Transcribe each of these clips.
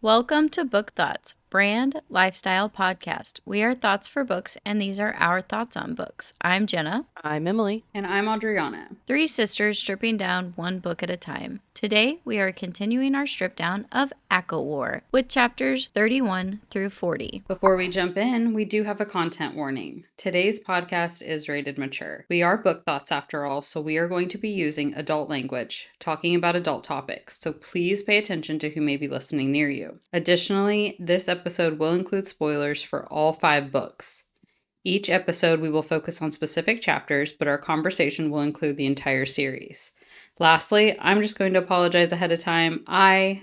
Welcome to Book Thots, brand lifestyle podcast. We are thoughts for books, and these are our thoughts on books. I'm Jenna. I'm Emily. And I'm Adriana. Three sisters stripping down one book at a time. Today, we are continuing our strip down of ACOWAR with chapters 31 through 40. Before we jump in, we do have a content warning. Today's podcast is rated mature. We are book thoughts after all, so we are going to be using adult language, talking about adult topics, so please pay attention to who may be listening near you. Additionally, this episode will include spoilers for all 5 books. Each episode we will focus on specific chapters, but our conversation will include the entire series. Lastly, I'm just going to apologize ahead of time.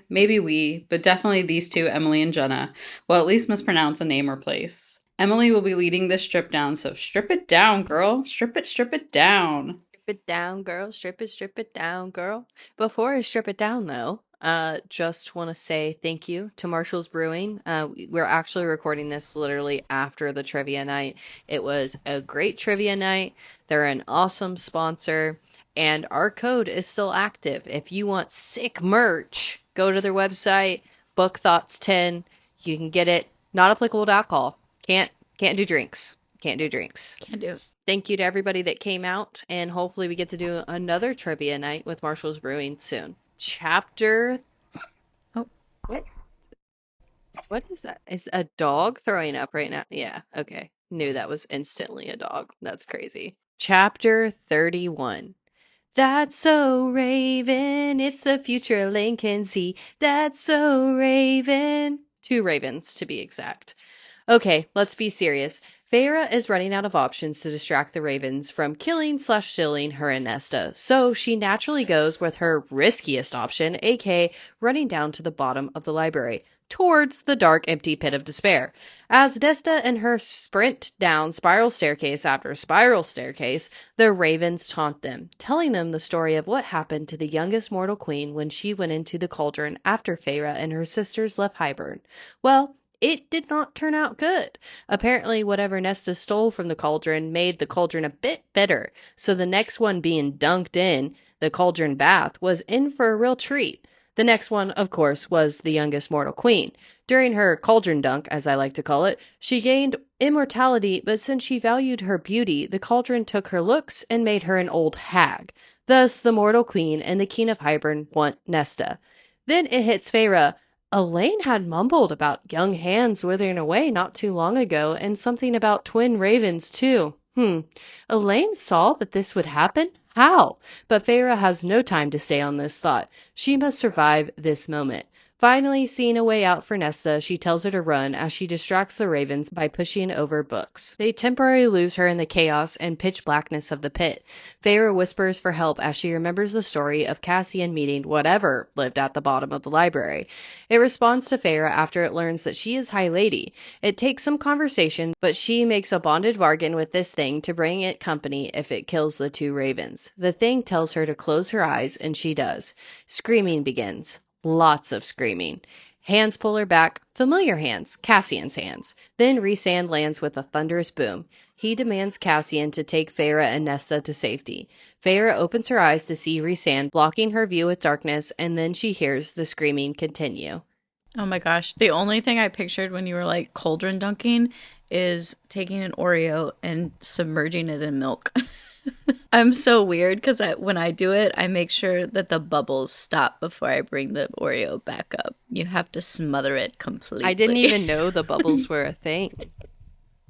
Maybe we, but definitely these two, Emily and Jenna, will at least mispronounce a name or place. Emily will be leading this strip down, so strip it down, girl. Strip it down. Strip it down, girl. Strip it down, girl. Before I strip it down, though, just want to say thank you to Marshall's Brewing. We're actually recording this literally after the trivia night. It was a great trivia night. They're an awesome sponsor, and our code is still active. If you want sick merch, go to their website, Book Thots 10. You can get it. Not applicable to alcohol. Can't do drinks. Can't do drinks. Can't do it. Thank you to everybody that came out, and hopefully we get to do another trivia night with Marshall's Brewing soon. Chapter... Oh. What is that? Is a dog throwing up right now? Yeah, okay. Knew that was instantly a dog. That's crazy. Chapter 31. That's so Raven, it's the future Lincoln Z. That's so Raven. 2 ravens, to be exact. Okay, let's be serious. Feyre is running out of options to distract the ravens from killing/shilling her and Nesta, so she naturally goes with her riskiest option, aka running down to the bottom of the library, towards the dark, empty pit of despair. As Nesta and her sprint down spiral staircase after spiral staircase, the ravens taunt them, telling them the story of what happened to the youngest mortal queen when she went into the cauldron after Feyre and her sisters left Hybern. Well, it did not turn out good. Apparently, whatever Nesta stole from the cauldron made the cauldron a bit bitter, so the next one being dunked in, the cauldron bath, was in for a real treat. The next one, of course, was the youngest mortal queen. During her cauldron dunk, as I like to call it, she gained immortality, but since she valued her beauty, the cauldron took her looks and made her an old hag. Thus, the mortal queen and the king of Hybern want Nesta. Then it hits Feyre. Elaine had mumbled about young hands withering away not too long ago, and something about twin ravens, too. Elaine saw that this would happen? How? But Feyre has no time to stay on this thought. She must survive this moment. Finally, seeing a way out for Nesta, she tells her to run as she distracts the ravens by pushing over books. They temporarily lose her in the chaos and pitch blackness of the pit. Feyre whispers for help as she remembers the story of Cassian meeting whatever lived at the bottom of the library. It responds to Feyre after it learns that she is High Lady. It takes some conversation, but she makes a bonded bargain with this thing to bring it company if it kills the 2 ravens. The thing tells her to close her eyes, and she does. Screaming begins. Lots of screaming. Hands pull her back. Familiar hands. Cassian's hands. Then Rhysand lands with a thunderous boom. He demands Cassian to take Feyre and Nesta to safety. Feyre opens her eyes to see Rhysand blocking her view with darkness, and then she hears the screaming continue. Oh my gosh. The only thing I pictured when you were like cauldron dunking is taking an Oreo and submerging it in milk. I'm so weird because when I do it, I make sure that the bubbles stop before I bring the Oreo back up. You have to smother it completely. I didn't even know the bubbles were a thing.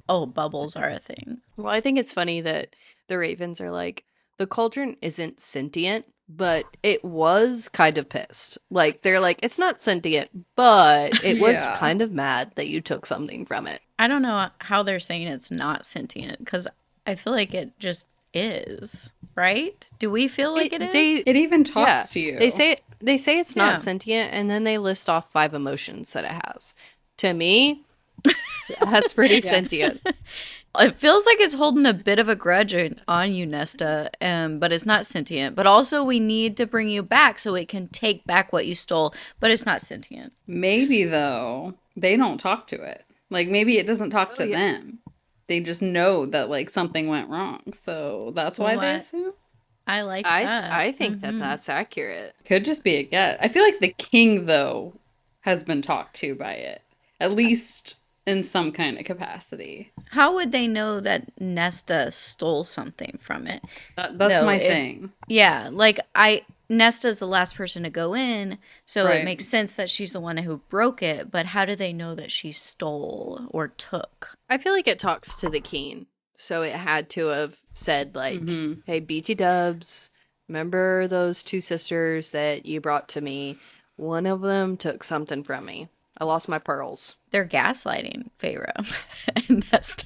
Oh, bubbles are a thing. Well, I think it's funny that the ravens are like, the cauldron isn't sentient, but it was kind of pissed. Like, they're like, it's not sentient, but it was kind of mad that you took something from it. I don't know how they're saying it's not sentient because I feel like it just is, right? Do we feel like it is? It even talks to you. They say it's not sentient, and then they list off 5 emotions that it has. To me, that's pretty sentient. It feels like it's holding a bit of a grudge on you, Nesta, but it's not sentient. But also, we need to bring you back so it can take back what you stole, but it's not sentient. Maybe, though, they don't talk to it. Like, maybe it doesn't talk to them. They just know that, like, something went wrong. So that's why they assume? I like that. I think that that's accurate. Could just be a get. I feel like the king, though, has been talked to by it, at least in some kind of capacity. How would they know that Nesta stole something from it? That's No, my if thing. yeah, Nesta's the last person to go in, so it Right. makes sense that she's the one who broke it, but how do they know that she stole or took? I feel like it talks to the king. So it had to have said, like, Mm-hmm. hey, BT Dubs, remember those two sisters that you brought to me? One of them took something from me. I lost my pearls. They're gaslighting Pharaoh and Nesta.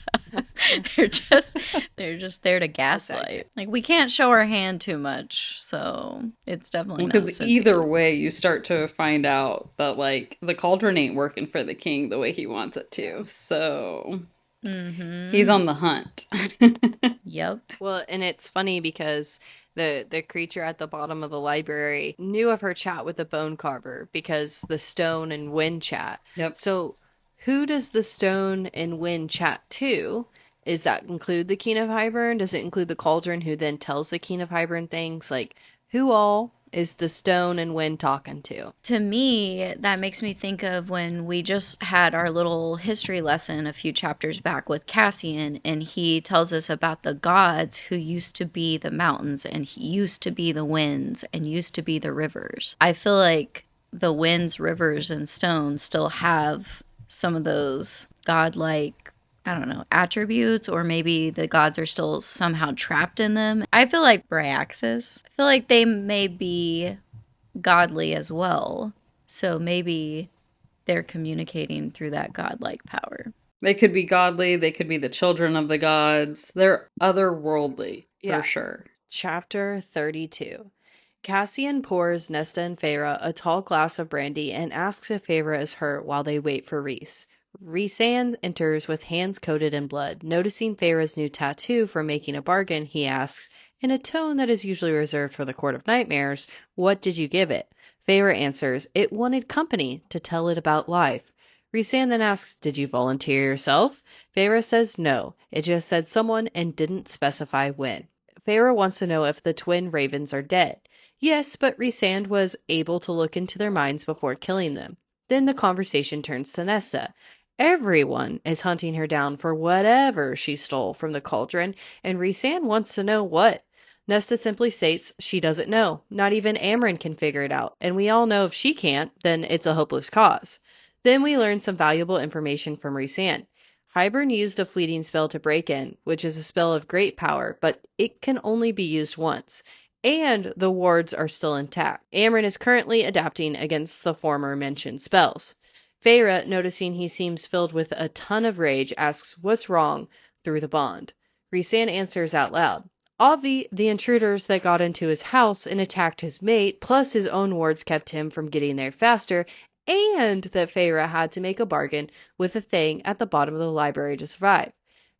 they're just they're just there to gaslight. Exactly. Like we can't show our hand too much, so it's definitely not Because sentient. either way, you start to find out that, like, the cauldron ain't working for the king the way he wants it to. So he's on the hunt. Yep. Well, and it's funny because the creature at the bottom of the library knew of her chat with the bone carver because the stone and wind chat. Yep. So who does the stone and wind chat to? Does that include the King of Hybern? Does it include the cauldron who then tells the King of Hybern things? Like, who all is the stone and wind talking to? To me, that makes me think of when we just had our little history lesson a few chapters back with Cassian, and he tells us about the gods who used to be the mountains, and he used to be the winds, and used to be the rivers. I feel like the winds, rivers, and stones still have some of those godlike, I don't know, attributes, or maybe the gods are still somehow trapped in them. I feel like Bryaxis. I feel like they may be godly as well. So maybe they're communicating through that godlike power. They could be godly, they could be the children of the gods. They're otherworldly, Yeah. for sure. Chapter 32. Cassian pours Nesta and Feyre a tall glass of brandy and asks if Feyre is hurt while they wait for Rhys. Rhysand enters with hands coated in blood. Noticing Feyre's new tattoo from making a bargain, he asks, in a tone that is usually reserved for the Court of Nightmares, what did you give it? Feyre answers, it wanted company to tell it about life. Rhysand then asks, did you volunteer yourself? Feyre says no, it just said someone and didn't specify when. Feyre wants to know if the twin ravens are dead. Yes, but Rhysand was able to look into their minds before killing them. Then the conversation turns to Nesta. Everyone is hunting her down for whatever she stole from the cauldron, and Rhysand wants to know what. Nesta simply states she doesn't know. Not even Amryn can figure it out, and we all know if she can't, then it's a hopeless cause. Then we learn some valuable information from Rhysand. Hybern used a fleeting spell to break in, which is a spell of great power, but it can only be used once. And the wards are still intact. Amryn is currently adapting against the former mentioned spells. Feyre, noticing he seems filled with a ton of rage, asks what's wrong through the bond. Rhysand answers out loud. Obvi, the intruders that got into his house and attacked his mate, plus his own wards kept him from getting there faster, and that Feyre had to make a bargain with the thing at the bottom of the library to survive.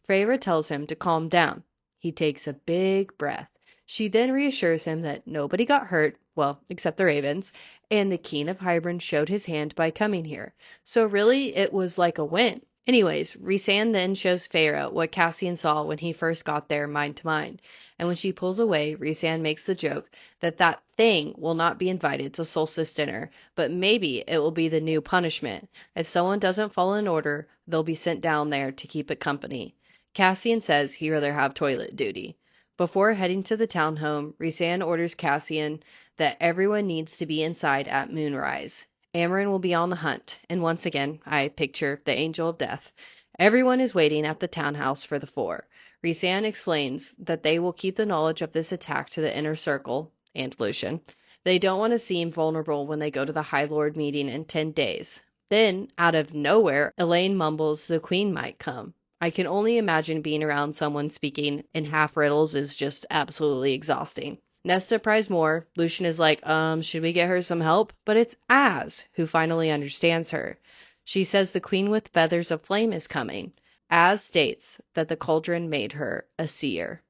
Feyre tells him to calm down. He takes a big breath. She then reassures him that nobody got hurt, well, except the ravens, and the King of Hybern showed his hand by coming here. So really, it was like a win. Anyways, Rhysand then shows Feyre what Cassian saw when he first got there mind to mind. And when she pulls away, Rhysand makes the joke that that thing will not be invited to Solstice dinner, but maybe it will be the new punishment. If someone doesn't follow an order, they'll be sent down there to keep it company. Cassian says he'd rather have toilet duty. Before heading to the town home, Rhysand orders Cassian that everyone needs to be inside at moonrise. Amryn will be on the hunt, and once again, I picture the Angel of Death. Everyone is waiting at the townhouse for the four. Rhysand explains that they will keep the knowledge of this attack to the inner circle, and Lucian. They don't want to seem vulnerable when they go to the High Lord meeting in 10 days. Then, out of nowhere, Elaine mumbles the Queen might come. I can only imagine being around someone speaking in half riddles is just absolutely exhausting. Nesta pries more. Lucian is like, should we get her some help? But it's Az who finally understands her. She says the Queen with Feathers of Flame is coming. Az states that the cauldron made her a seer.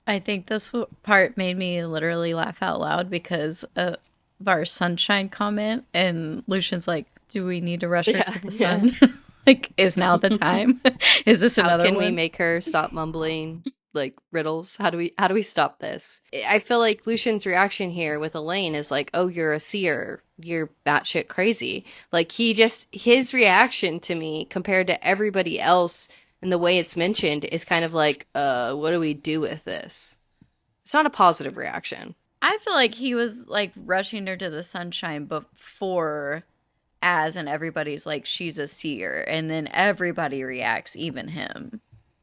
I think this part made me literally laugh out loud because of our sunshine comment. And Lucian's like, do we need to rush her to the sun? Like, is now the time? Is this How another can one? we make her stop mumbling? like riddles? How do we stop this? I feel like Lucian's reaction here with Elaine is like, "Oh, you're a seer. You're batshit crazy." Like his reaction to me compared to everybody else and the way it's mentioned is kind of like, what do we do with this? It's not a positive reaction. I feel like he was like rushing her to the sunshine before and everybody's like, she's a seer, and then everybody reacts, even him.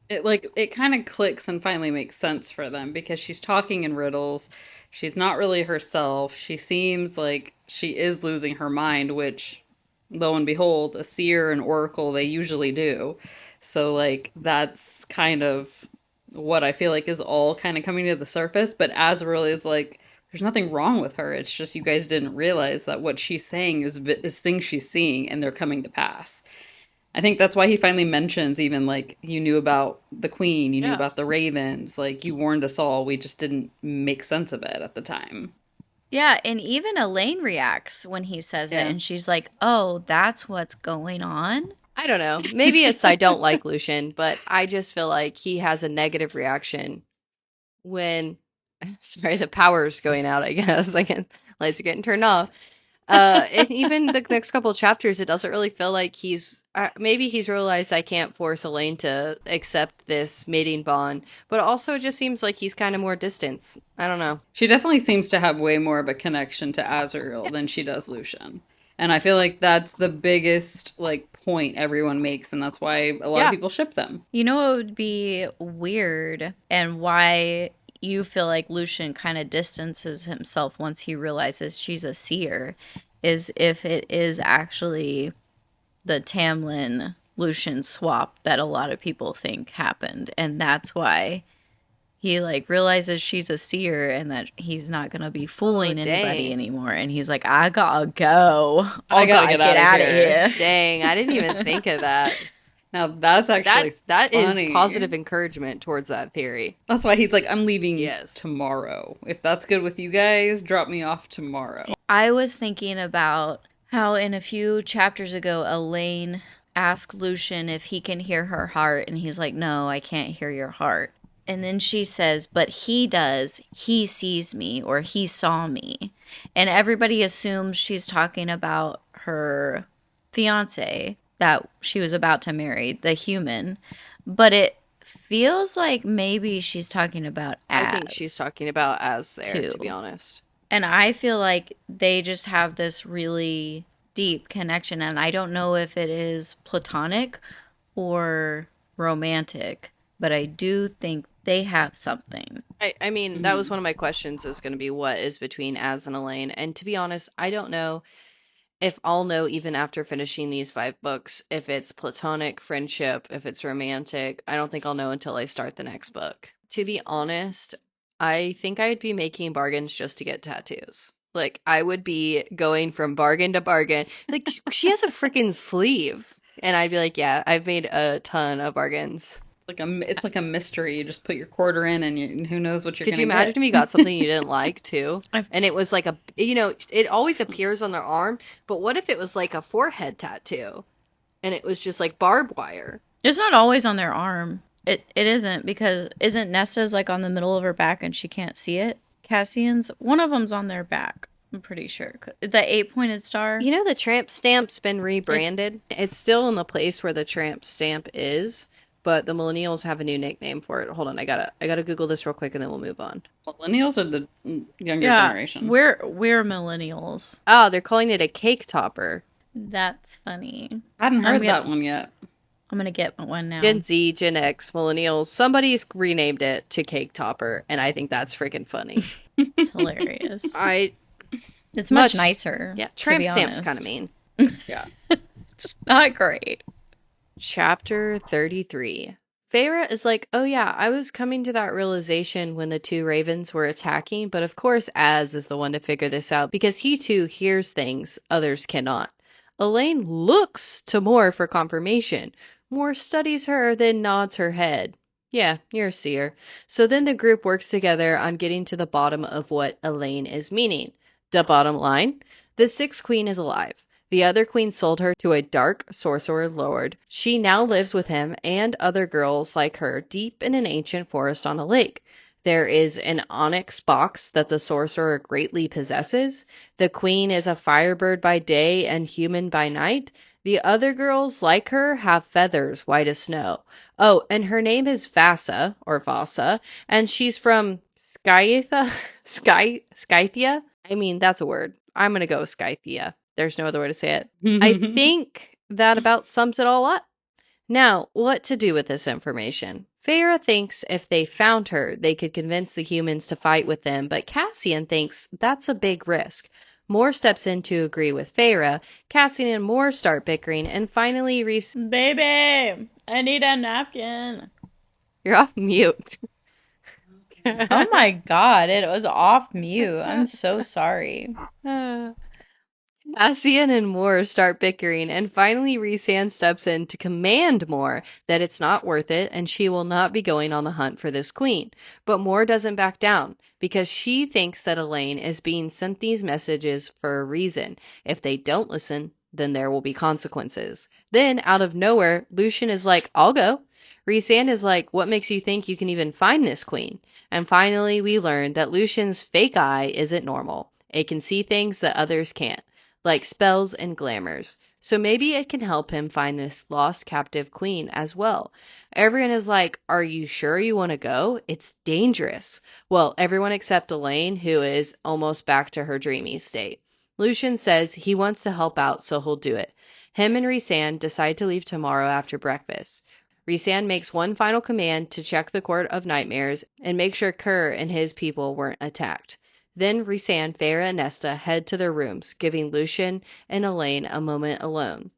It kind of clicks and finally makes sense for them because she's talking in riddles. She's not really herself. She seems like she is losing her mind, which, lo and behold, a seer and oracle, they usually do. So, like, that's kind of what I feel like is all kind of coming to the surface. But Azrael is like, there's nothing wrong with her. It's just you guys didn't realize that what she's saying is things she's seeing and they're coming to pass. I think that's why he finally mentions even like you knew about the queen, you knew Yeah. about the ravens, like you warned us all. We just didn't make sense of it at the time. Yeah, and even Elaine reacts when he says it, Yeah. and she's like, "Oh, that's what's going on." I don't know. Maybe it's I don't like Lucian, but I just feel like he has a negative reaction when sorry, the power's going out, I guess. Like lights are getting turned off. And even the next couple of chapters, it doesn't really feel like maybe he's realized I can't force Elaine to accept this mating bond, but also it just seems like he's kind of more distant. I don't know. She definitely seems to have way more of a connection to Azrael than she does Lucian. And I feel like that's the biggest like point everyone makes, and that's why a lot of people ship them. You know what would be weird and why you feel like Lucian kind of distances himself once he realizes she's a seer is if it is actually the Tamlin Lucian swap that a lot of people think happened, and that's why he like realizes she's a seer and that he's not gonna be fooling anybody anymore, and he's like, I gotta go. I gotta get out of here. Dang, I didn't even think of that. Now that's actually that funny. is positive encouragement towards that theory. That's why he's like, I'm leaving tomorrow. If that's good with you guys, drop me off tomorrow. I was thinking about how in a few chapters ago, Elaine asked Lucian if he can hear her heart, and he's like, no, I can't hear your heart. And then she says, but he does. He sees me, or he saw me. And everybody assumes she's talking about her fiance that she was about to marry, the human. But it feels like maybe she's talking about Az. I think she's talking about Az there, to be honest. And I feel like they just have this really deep connection. And I don't know if it is platonic or romantic, but I do think they have something. I mean, that was one of my questions is going to be what is between Az and Elaine. And to be honest, I don't know if I'll know even after finishing these 5 books if it's platonic friendship, if it's romantic. I don't think I'll know until I start the next book. To be honest, I think I'd be making bargains just to get tattoos. Like, I would be going from bargain to bargain. Like, she has a freaking sleeve. And I'd be like, yeah, I've made a ton of bargains. It's like a mystery. You just put your quarter in and who knows what you're going to get. Could you imagine if you got something you didn't like too? And it was like it always appears on their arm, but what if it was like a forehead tattoo and it was just like barbed wire? It's not always on their arm. It isn't, because isn't Nesta's like on the middle of her back and she can't see it? Cassian's, one of them's on their back. I'm pretty sure. The 8-pointed star. You know, the tramp stamp's been rebranded. It's still in the place where the tramp stamp is. But the millennials have a new nickname for it. Hold on, I gotta Google this real quick and then we'll move on. Millennials are the younger generation. We're millennials. Oh, they're calling it a cake topper. That's funny. I hadn't heard that one yet. I'm gonna get one now. Gen Z, Gen X, millennials. Somebody's renamed it to cake topper, and I think that's freaking funny. It's hilarious. It's much nicer. Yeah, tramp stamp's kind of mean. Yeah, it's not great. Chapter 33. Feyre is like, oh yeah, I was coming to that realization when the 2 ravens were attacking, but of course Az is the one to figure this out because he too hears things others cannot. Elaine looks to Moore for confirmation. Moore studies her, then nods her head. Yeah, you're a seer. So then the group works together on getting to the bottom of what Elaine is meaning. The bottom line? The 6th queen is alive. The other queen sold her to a dark sorcerer lord. She now lives with him and other girls like her deep in an ancient forest on a lake. There is an onyx box that the sorcerer greatly possesses. The queen is a firebird by day and human by night. The other girls, like her, have feathers white as snow. Oh, and her name is Vasa, or Vasa, and she's from Skytha? Skythia? I mean, that's a word. I'm gonna go with Skythia. There's no other way to say it. I think that about sums it all up. Now, what to do with this information? Feyre thinks if they found her, they could convince the humans to fight with them, but Cassian thinks that's a big risk. Moore steps in to agree with Feyre. Cassian and Moore start bickering, and finally Baby, I need a napkin. You're off mute. Oh my god, it was off mute. I'm so sorry. Cassian and Moore start bickering, and finally Rhysand steps in to command Moore that it's not worth it and she will not be going on the hunt for this queen. But Moore doesn't back down because she thinks that Elaine is being sent these messages for a reason. If they don't listen, then there will be consequences. Then, out of nowhere, Lucien is like, I'll go. Rhysand is like, what makes you think you can even find this queen? And finally, we learn that Lucien's fake eye isn't normal. It can see things that others can't, like spells and glamours. So maybe it can help him find this lost captive queen as well. Everyone is like, are you sure you want to go? It's dangerous. Well, everyone except Elaine, who is almost back to her dreamy state. Lucien says he wants to help out, so he'll do it. Him and Rhysand decide to leave tomorrow after breakfast. Rhysand makes one final command to check the Court of Nightmares and make sure Kerr and his people weren't attacked. Then Rhysand, Feyre, and Nesta head to their rooms, giving Lucien and Elaine a moment alone.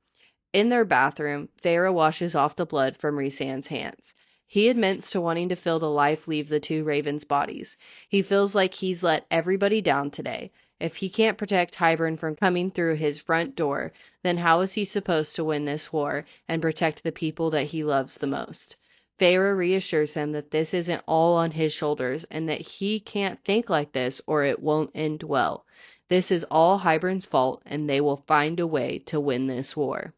In their bathroom, Feyre washes off the blood from Rhysand's hands. He admits to wanting to feel the life leave the two ravens' bodies. He feels like he's let everybody down today. If he can't protect Hybern from coming through his front door, then how is he supposed to win this war and protect the people that he loves the most? Feyre reassures him that this isn't all on his shoulders and that he can't think like this or it won't end well. This is all Hybern's fault and they will find a way to win this war.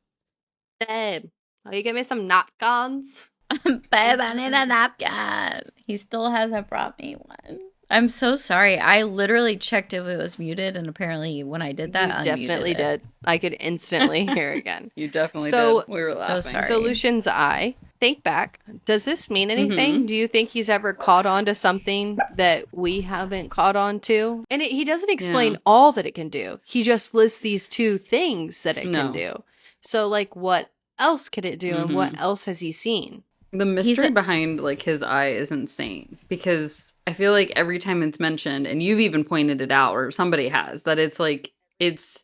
Babe, will you give me some napkins? Babe, I need a napkin. He still hasn't brought me one. I'm so sorry. I literally checked if it was muted, and apparently when I did that, You unmuted definitely it. did. I could instantly hear again. You definitely So- did. We were so laughing. sorry. So Lucian's eye. Think back. Does this mean anything? Mhm. Do you think he's ever caught on to something that we haven't caught on to? And he doesn't explain Yeah. all that it can do. He just lists these two things that it No. can do. So, like, what else could it do and what Mhm. else has he seen? The mystery behind like his eye is insane because I feel like every time it's mentioned, and you've even pointed it out, or somebody has, that it's like it's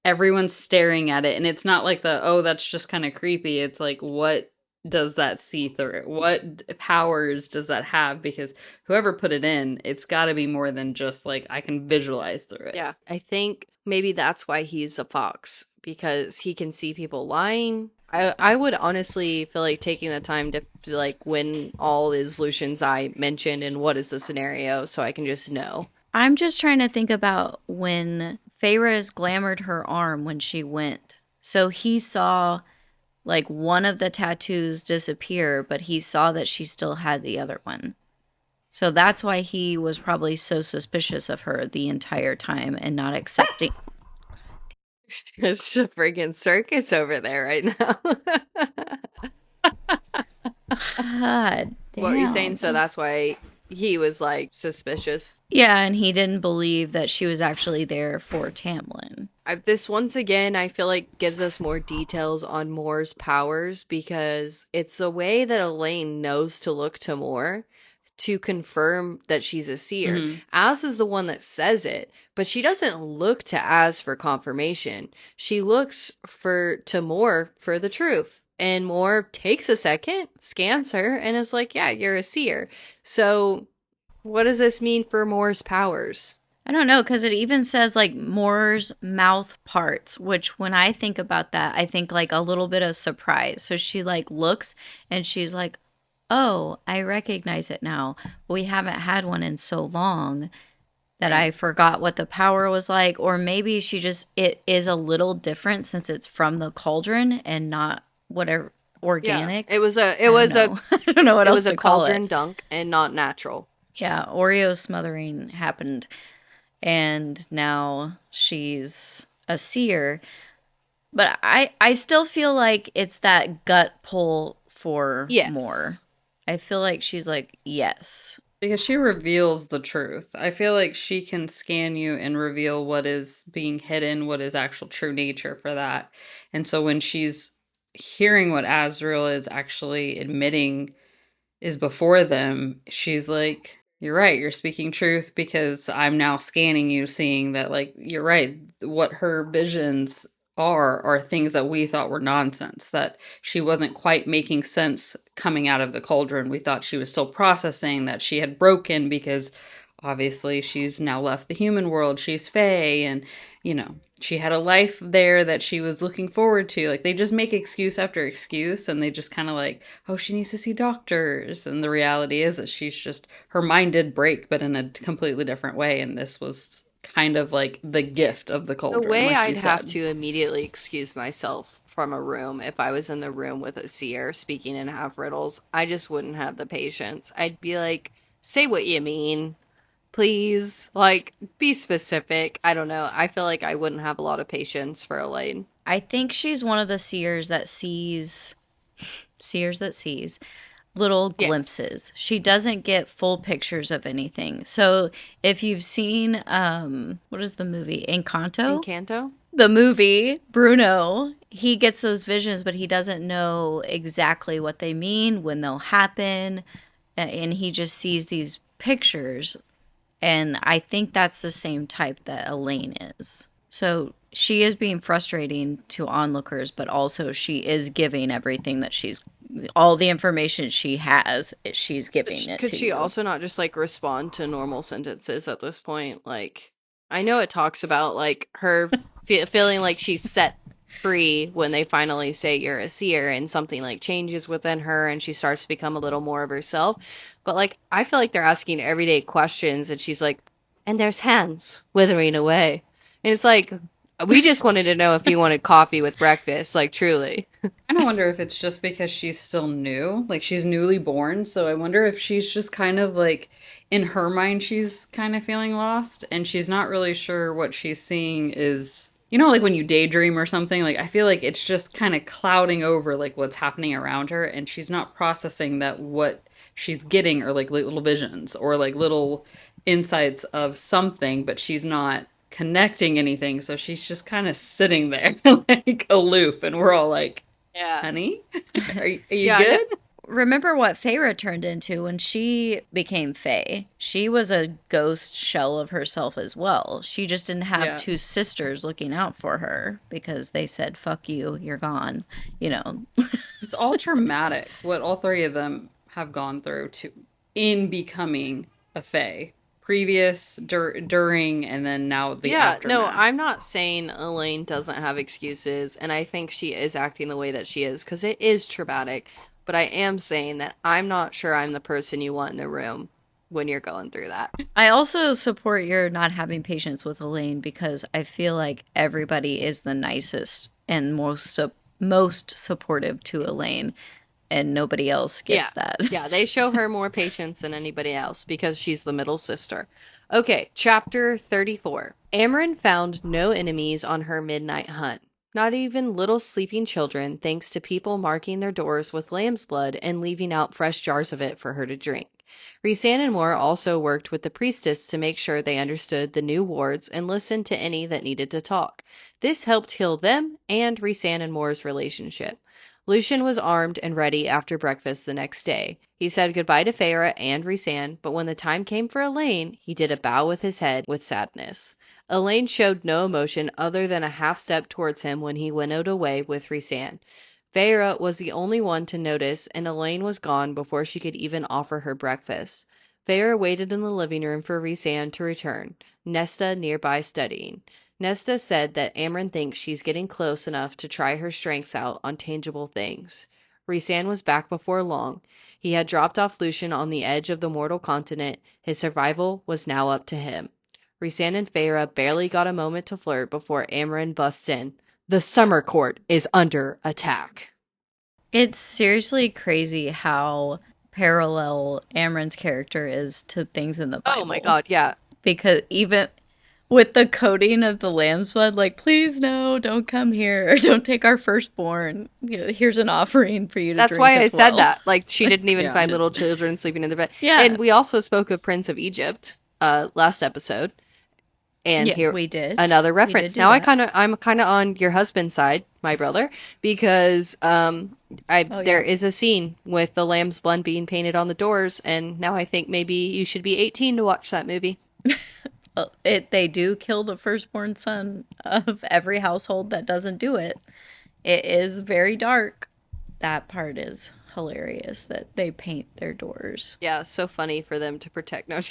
everyone's staring at it, and it's not like that's just kind of creepy. It's like, what does that see through? What powers does that have? Because whoever put it in, it's got to be more than just like I can visualize through it. Yeah, I think maybe that's why he's a fox, because he can see people lying. I would honestly feel like taking the time to like when all is Lucian's eye mentioned and what is the scenario so I can just know. I'm just trying to think about when Feyre's glamored her arm when she went. So he saw like one of the tattoos disappear, but he saw that she still had the other one. So that's why he was probably so suspicious of her the entire time and not accepting. It's a freaking circus over there right now. God damn. What were you saying? So that's why he was like suspicious. Yeah, and he didn't believe that she was actually there for Tamlin. This once again, I feel like gives us more details on Moore's powers because it's a way that Elaine knows to look to Moore to confirm that she's a seer. Mhm. Az is the one that says it, but she doesn't look to Az for confirmation. She looks to Moore for the truth. And Moore takes a second, scans her, and is like, yeah, you're a seer. So what does this mean for Moore's powers? I don't know, because it even says like Moore's mouth parts, which when I think about that, I think like a little bit of surprise. So she like looks and she's like, oh, I recognize it now. We haven't had one in so long that Yeah. I forgot what the power was like, or maybe it is a little different since it's from the cauldron and not whatever Yeah. organic. It was I don't know. I don't know what else a to call it. cauldron dunk and not natural. Yeah, Oreo smothering happened, and now she's a seer. But I still feel like it's that gut pull for more. Yes. I feel like she's like, yes. Because she reveals the truth. I feel like she can scan you and reveal what is being hidden, what is actual true nature for that. And so when she's hearing what Azrael is actually admitting is before them, she's like, you're right, you're speaking truth because I'm now scanning you, seeing that, like, you're right. What her visions are things that we thought were nonsense, that she wasn't quite making sense coming out of the cauldron. We thought she was still processing, that she had broken because obviously she's now left the human world. She's Fae, and, she had a life there that she was looking forward to. Like, they just make excuse after excuse, and they just kind of like, oh, she needs to see doctors. And the reality is that she's just, her mind did break, but in a completely different way. And this was kind of like the gift of the The cauldron, way like you I'd have said. to immediately excuse myself from a room if I was in the room with a seer speaking in half riddles, I just wouldn't have the patience. I'd be like, say what you mean, please. Like, be specific. I don't know. I feel like I wouldn't have a lot of patience for Elaine. I think she's one of the seers that sees little Yes. glimpses. She doesn't get full pictures of anything. So if you've seen what is the movie? Encanto? Encanto? The movie, Bruno, he gets those visions, but he doesn't know exactly what they mean, when they'll happen, and he just sees these pictures. And I think that's the same type that Elaine is. So she is being frustrating to onlookers, but also she is giving everything that all the information she has, she's giving it Could to she you. also not just like respond to normal sentences at this point? Like, I know it talks about like her feeling like she's set free when they finally say you're a seer and something like changes within her and she starts to become a little more of herself. But like, I feel like they're asking everyday questions and she's like, and there's hands withering away. And it's like, we just wanted to know if you wanted coffee with breakfast, like truly. I don't wonder if it's just because she's still new, like she's newly born. So I wonder if she's just kind of like, in her mind, she's kind of feeling lost and she's not really sure what she's seeing is, like when you daydream or something, like I feel like it's just kind of clouding over like what's happening around her and she's not processing that what she's getting are like little visions or like little insights of something, but she's not connecting anything. So she's just kind of sitting there like aloof and we're all like, Yeah. honey, are you Yeah, no, good? Remember what Feyre turned into when she became Fae? She was a ghost shell of herself as well. She just didn't have Yeah. two sisters looking out for her because they said, fuck you, you're gone. You know, It's all traumatic what all three of them have gone through to in becoming a fae. Previous, during, and then now the yeah, no, aftermath. I'm not saying Elaine doesn't have excuses, and I think she is acting the way that she is because it is traumatic. But I am saying that I'm not sure I'm the person you want in the room when you're going through that. I also support your not having patience with Elaine because I feel like everybody is the nicest and most supportive to Elaine, and nobody else Yeah. gets that. Yeah, they show her more patience than anybody else because she's the middle sister. Okay, chapter 34. Amryn found no enemies on her midnight hunt. Not even little sleeping children, thanks to people marking their doors with lamb's blood and leaving out fresh jars of it for her to drink. Rhysand and Moore also worked with the priestess to make sure they understood the new wards and listened to any that needed to talk. This helped heal them and Rhysand and Moore's relationship. Lucian was armed and ready after breakfast the next day. He said goodbye to Feyre and Rhysand, but when the time came for Elaine, he did a bow with his head with sadness. Elaine showed no emotion other than a half step towards him when he winnowed away with Rhysand. Feyre was the only one to notice, and Elaine was gone before she could even offer her breakfast. Feyre waited in the living room for Rhysand to return, Nesta nearby studying. Nesta said that Amryn thinks she's getting close enough to try her strengths out on tangible things. Rhysand was back before long. He had dropped off Lucian on the edge of the mortal continent. His survival was now up to him. Rhysand and Feyre barely got a moment to flirt before Amren busts in. The summer court is under attack. It's seriously crazy how parallel Amren's character is to things in the Bible. Oh my god, yeah. Because even with the coding of the lamb's blood, like, please no, don't come here, or don't take our firstborn. Here's an offering for you to That's drink why I as said well. that. Like, she didn't even Yeah. find little children sleeping in their bed. Yeah. And we also spoke of Prince of Egypt last episode. And Yeah, here we did. another We reference. did do Now that. I'm kind of on your husband's side, my brother, because there is a scene with the lamb's blood being painted on the doors, and now I think maybe you should be 18 to watch that movie. They do kill the firstborn son of every household that doesn't do it. It is very dark. That part is hilarious that they paint their doors. Yeah, so funny for them to protect. No,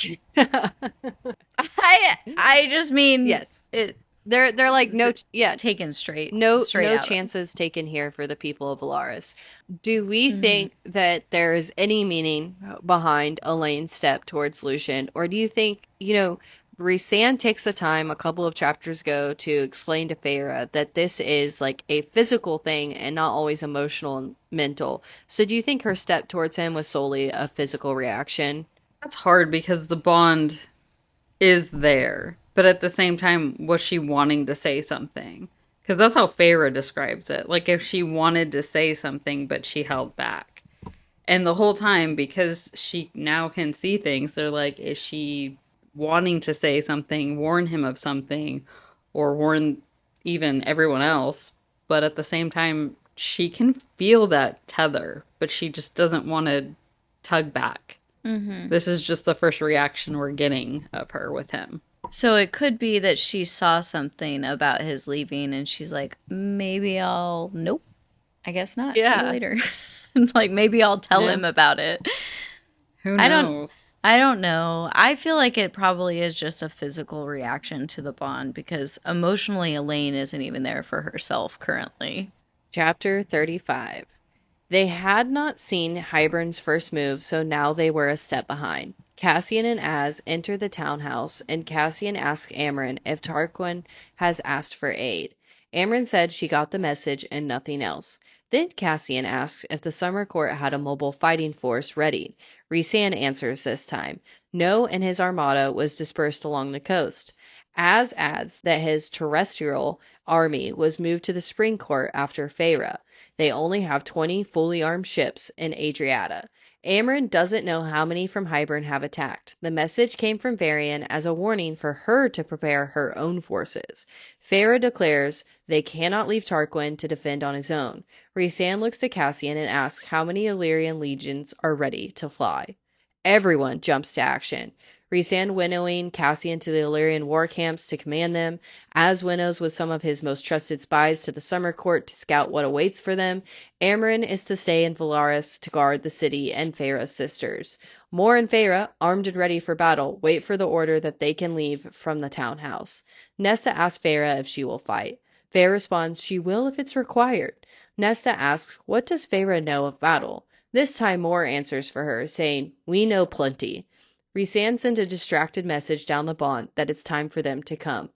I just mean yes, it. they're like no, yeah, Taken straight no out. chances taken here for the people of Valaris. Do we think that there is any meaning behind Elaine's step towards Lucian, or do you think, Rhysand takes the time a couple of chapters ago to explain to Feyre that this is like a physical thing and not always emotional and mental. So do you think her step towards him was solely a physical reaction? That's hard because the bond is there, but at the same time, was she wanting to say something? Because that's how Feyre describes it. Like if she wanted to say something, but she held back. And the whole time, because she now can see things, they're like, is she wanting to say something, warn him of something, or warn even everyone else? But at the same time, she can feel that tether, but she just doesn't want to tug back. This is just the first reaction we're getting of her with him. So it could be that she saw something about his leaving and she's like, maybe nope, I guess not. See you later. Like, maybe I'll tell him about it. Who knows? I don't know. I feel like it probably is just a physical reaction to the bond because emotionally Elaine isn't even there for herself currently. Chapter 35. They had not seen Hybern's first move, so now they were a step behind. Cassian and Az enter the townhouse, and Cassian asks Amren if Tarquin has asked for aid. Amren said she got the message and nothing else. Then Cassian asks if the Summer Court had a mobile fighting force ready. Rhysand answers this time. No, and his armada was dispersed along the coast. Az adds that his terrestrial army was moved to the Spring Court after Feyre. They only have 20 fully armed ships in Adriata. Amren doesn't know how many from Hybern have attacked. The message came from Varian as a warning for her to prepare her own forces. Feyre declares they cannot leave Tarquin to defend on his own. Rhysand looks to Cassian and asks how many Illyrian legions are ready to fly. Everyone jumps to action. Rhysand winnowing Cassian to the Illyrian war camps to command them, as winnows with some of his most trusted spies to the Summer Court to scout what awaits for them. Amren is to stay in Valaris to guard the city and Feyre's sisters. Mor and Feyre, armed and ready for battle, wait for the order that they can leave from the townhouse. Nesta asks Feyre if she will fight. Feyre responds she will if it's required. Nesta asks what does Feyre know of battle. This time Mor answers for her, saying, we know plenty. Rhysand sends a distracted message down the bond that it's time for them to come.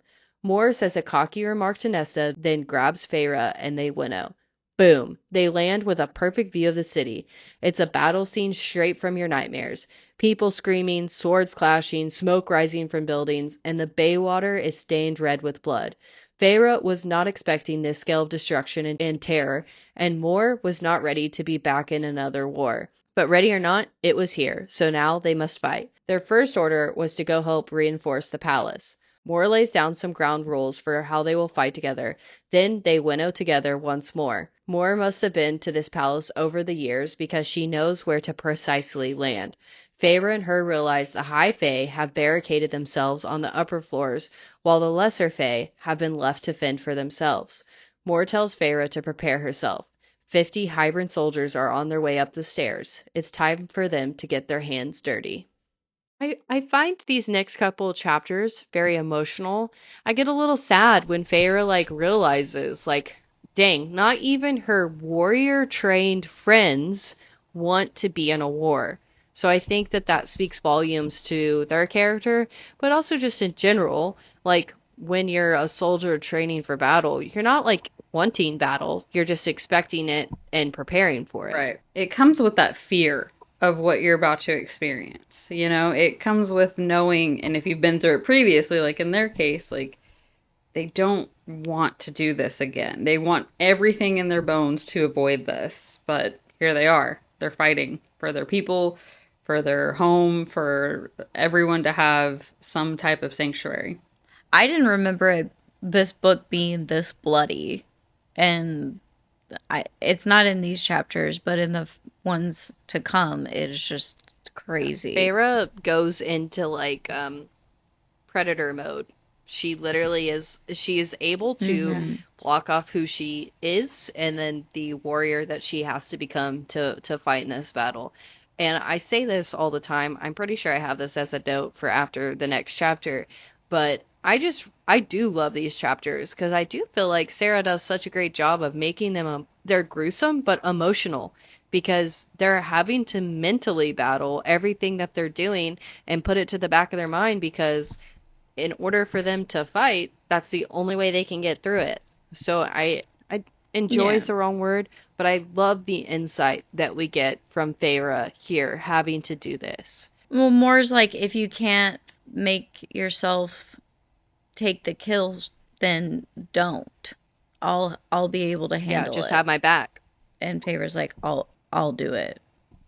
Mor says a cocky remark to Nesta, then grabs Feyre and they winnow. Boom! They land with a perfect view of the city. It's a battle scene straight from your nightmares. People screaming, swords clashing, smoke rising from buildings, and the bay water is stained red with blood. Feyre was not expecting this scale of destruction and terror, and Mor was not ready to be back in another war. But ready or not, it was here, so now they must fight. Their first order was to go help reinforce the palace. Mor lays down some ground rules for how they will fight together. Then they winnow together once more. Mor must have been to this palace over the years because she knows where to precisely land. Feyre and her realize the High Fae have barricaded themselves on the upper floors, while the Lesser Fae have been left to fend for themselves. Mor tells Feyre to prepare herself. 50 Hybern soldiers are on their way up the stairs. It's time for them to get their hands dirty. I find these next couple chapters very emotional. I get a little sad when Feyre realizes dang, not even her warrior trained friends want to be in a war. So I think that that speaks volumes to their character, but also just in general, like when you're a soldier training for battle, you're not like wanting battle, you're just expecting it and preparing for it. Right. It comes with that fear of what you're about to experience. You know, it comes with knowing, and if you've been through it previously, like in their case, like they don't want to do this again. They want everything in their bones to avoid this, but here they are. They're fighting for their people, for their home, for everyone to have some type of sanctuary. I didn't remember this book being this bloody, and it's not in these chapters, but in the ones to come, it is just crazy. Feyre goes into like predator mode. She literally she is able to block off who she is and then the warrior that she has to become to fight in this battle. And I say this all the time. I'm pretty sure I have this as a note for after the next chapter, but I do love these chapters because I do feel like Sarah does such a great job of making them they're gruesome but emotional because they're having to mentally battle everything that they're doing and put it to the back of their mind because in order for them to fight, that's the only way they can get through it. So I enjoy is the wrong word, but I love the insight that we get from Feyre here having to do this. Well, more's like if you can't make yourself take the kills, then don't. I'll be able to handle just it. have my back. And Favor's like, I'll do it.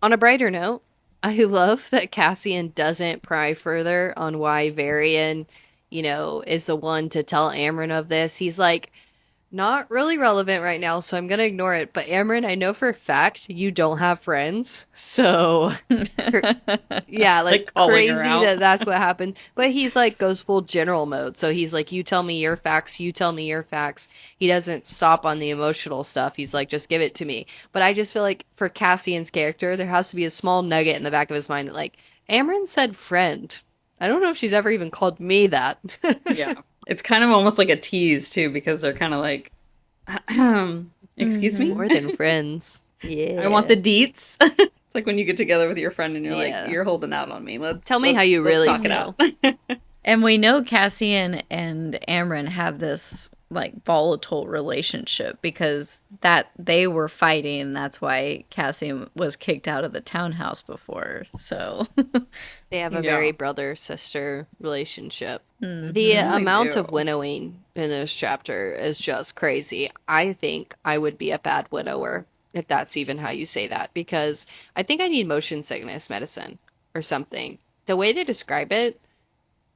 On a brighter note, I love that Cassian doesn't pry further on why Varian, is the one to tell Amryn of this. He's like, not really relevant right now, so I'm gonna ignore it. But Amryn, I know for a fact you don't have friends, so yeah, like calling her crazy out. that's what happened. But he's like goes full general mode, so he's like, you tell me your facts, you tell me your facts. He doesn't stop on the emotional stuff. He's like, just give it to me. But I just feel like for Cassian's character, there has to be a small nugget in the back of his mind that like Amryn said friend. I don't know if she's ever even called me that. Yeah. It's kind of almost like a tease too, because they're kind of like, excuse me? More than friends. Yeah. I want the deets. It's like when you get together with your friend and you're Yeah. like, you're holding out on me. Tell me how you really talk feel. it out. And we know Cassian and Amryn have this like volatile relationship because that they were fighting, and that's why Cassian was kicked out of the townhouse before. So They have a Yeah. very brother-sister relationship. The Really amount do. of winnowing in this chapter is just crazy. I think I would be a bad winnower, if that's even how you say that, because I think I need motion sickness medicine or something. The way they describe it,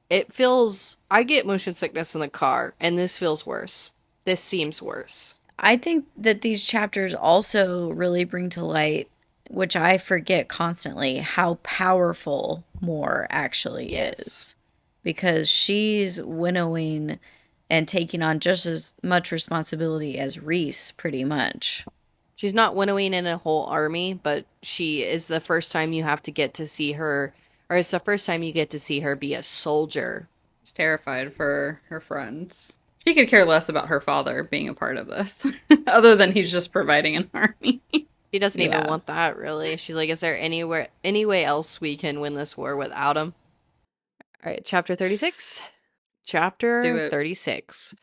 it feels, I get motion sickness in the car, and this feels worse. This seems worse. I think that these chapters also really bring to light, which I forget constantly, how powerful Moore actually Yes. is. Because she's winnowing and taking on just as much responsibility as Reese, pretty much. She's not winnowing in a whole army, but she is the first time you have to get to see her, or it's the first time you get to see her be a soldier. She's terrified for her friends. She could care less about her father being a part of this, other than he's just providing an army. She doesn't even Yeah. want that, really. She's like, is there any way else we can win this war without him? All right, chapter 36. Let's do Chapter it. 36.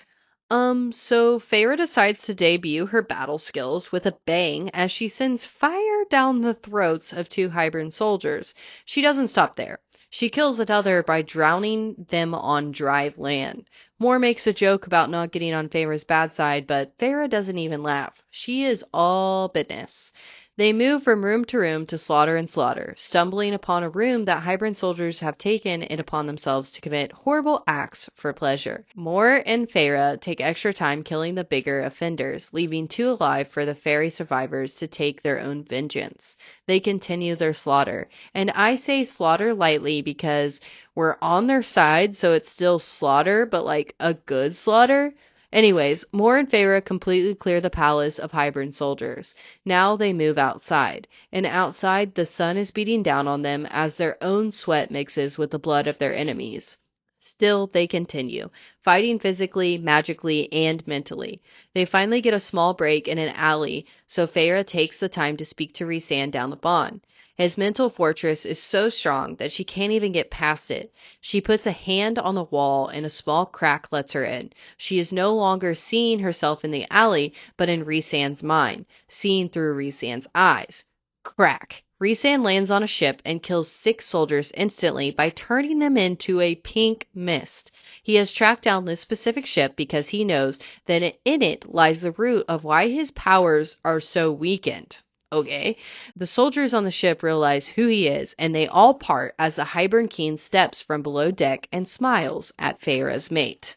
So Feyre decides to debut her battle skills with a bang as she sends fire down the throats of two Hybern soldiers. She doesn't stop there. She kills another by drowning them on dry land. Moore makes a joke about not getting on Feyre's bad side, but Feyre doesn't even laugh. She is all business. They move from room to room to slaughter and slaughter, stumbling upon a room that Hybern soldiers have taken it upon themselves to commit horrible acts for pleasure. Moore and Feyre take extra time killing the bigger offenders, leaving two alive for the fairy survivors to take their own vengeance. They continue their slaughter, and I say slaughter lightly because we're on their side, so it's still slaughter, but like a good slaughter. Anyways, Moore and Feyre completely clear the palace of Hybern soldiers. Now they move outside, and outside the sun is beating down on them as their own sweat mixes with the blood of their enemies. Still, they continue, fighting physically, magically, and mentally. They finally get a small break in an alley, so Feyre takes the time to speak to Rhysand down the bond. His mental fortress is so strong that she can't even get past it. She puts a hand on the wall and a small crack lets her in. She is no longer seeing herself in the alley, but in Rhysand's mind, seeing through Rhysand's eyes. Crack. Rhysand lands on a ship and kills 6 soldiers instantly by turning them into a pink mist. He has tracked down this specific ship because he knows that in it lies the root of why his powers are so weakened. Okay. The soldiers on the ship realize who he is, and they all part as the Hybern King steps from below deck and smiles at Feyre's mate.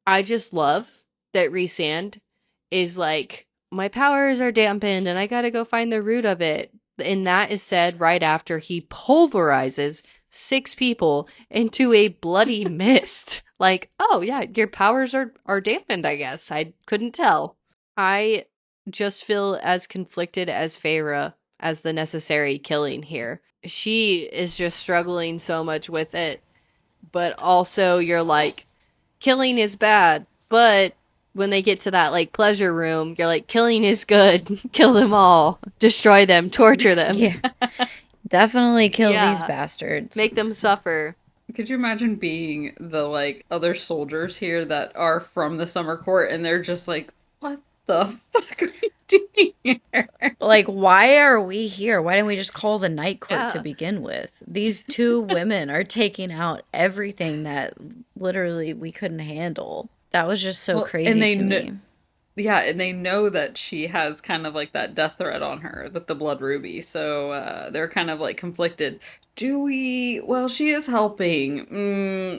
I just love that Rhysand is like, my powers are dampened and I gotta go find the root of it. And that is said right after he pulverizes 6 people into a bloody mist. Like, oh yeah, your powers are dampened, I guess. I couldn't tell. I just feel as conflicted as Feyre as the necessary killing here. She is just struggling so much with it, but also you're like, killing is bad, but when they get to that like pleasure room, you're like, killing is good. Kill them all, destroy them, torture them. Yeah. Definitely kill these Yeah. bastards. Make them suffer. Could you imagine being the like other soldiers here that are from the summer court and they're just like, what the fuck are we doing here? Like, why are we here? Why didn't we just call the night court to Yeah. begin with? These 2 women are taking out everything that literally we couldn't handle. That was just so Well, crazy and they to me. Yeah, and they know that she has kind of like that death threat on her with the blood ruby. So they're kind of like conflicted. Do we? Well, she is helping.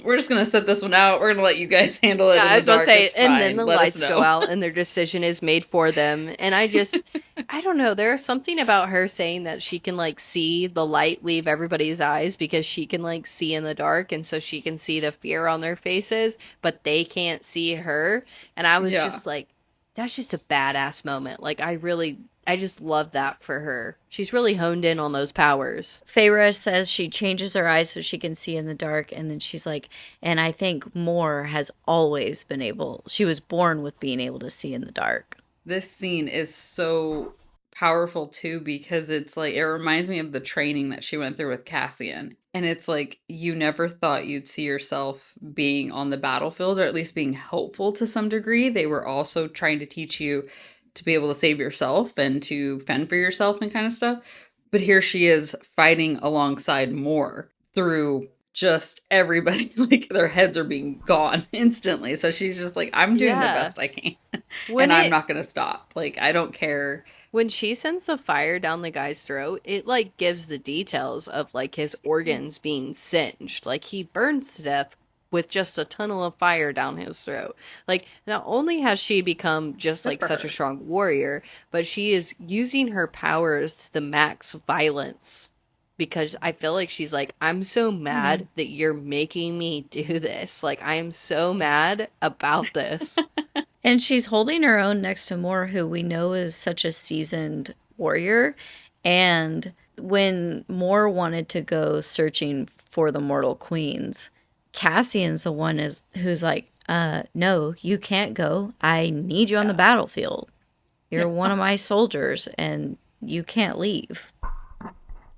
We're just going to set this one out. We're going to let you guys handle it Yeah, in I the was about to dark. say, It's and then fine. the Let us lights go know. out and their decision is made for them. And I don't know, there's something about her saying that she can like see the light leave everybody's eyes because she can like see in the dark, and so she can see the fear on their faces, but they can't see her. And I was Yeah. just like, that's just a badass moment. Like, I just love that for her. She's really honed in on those powers. Feyre says she changes her eyes so she can see in the dark, and then she's like, and I think Moore has always been able, she was born with being able to see in the dark. This scene is so powerful too because it's like it reminds me of the training that she went through with Cassian. And it's like you never thought you'd see yourself being on the battlefield or at least being helpful to some degree. They were also trying to teach you to be able to save yourself and to fend for yourself and kind of stuff. But here she is fighting alongside Moore through just everybody, like their heads are being gone instantly. So she's just like, I'm doing the Yeah. best I can. When And I'm it not going to stop. Like, I don't care. when she sends the fire down the guy's throat, it like gives the details of like his organs being singed. Like he burns to death with just a tunnel of fire down his throat. Like not only has she become just Good like for such a her. strong warrior, but she is using her powers to the max violence. Because I feel like she's like, I'm so mad that you're making me do this. Like, I am so mad about this. And she's holding her own next to Moore, who we know is such a seasoned warrior. And when Moore wanted to go searching for the mortal queens, Cassian's the one who's like, no, you can't go. I need you on the Yeah. battlefield. You're Yeah. one of my soldiers and you can't leave.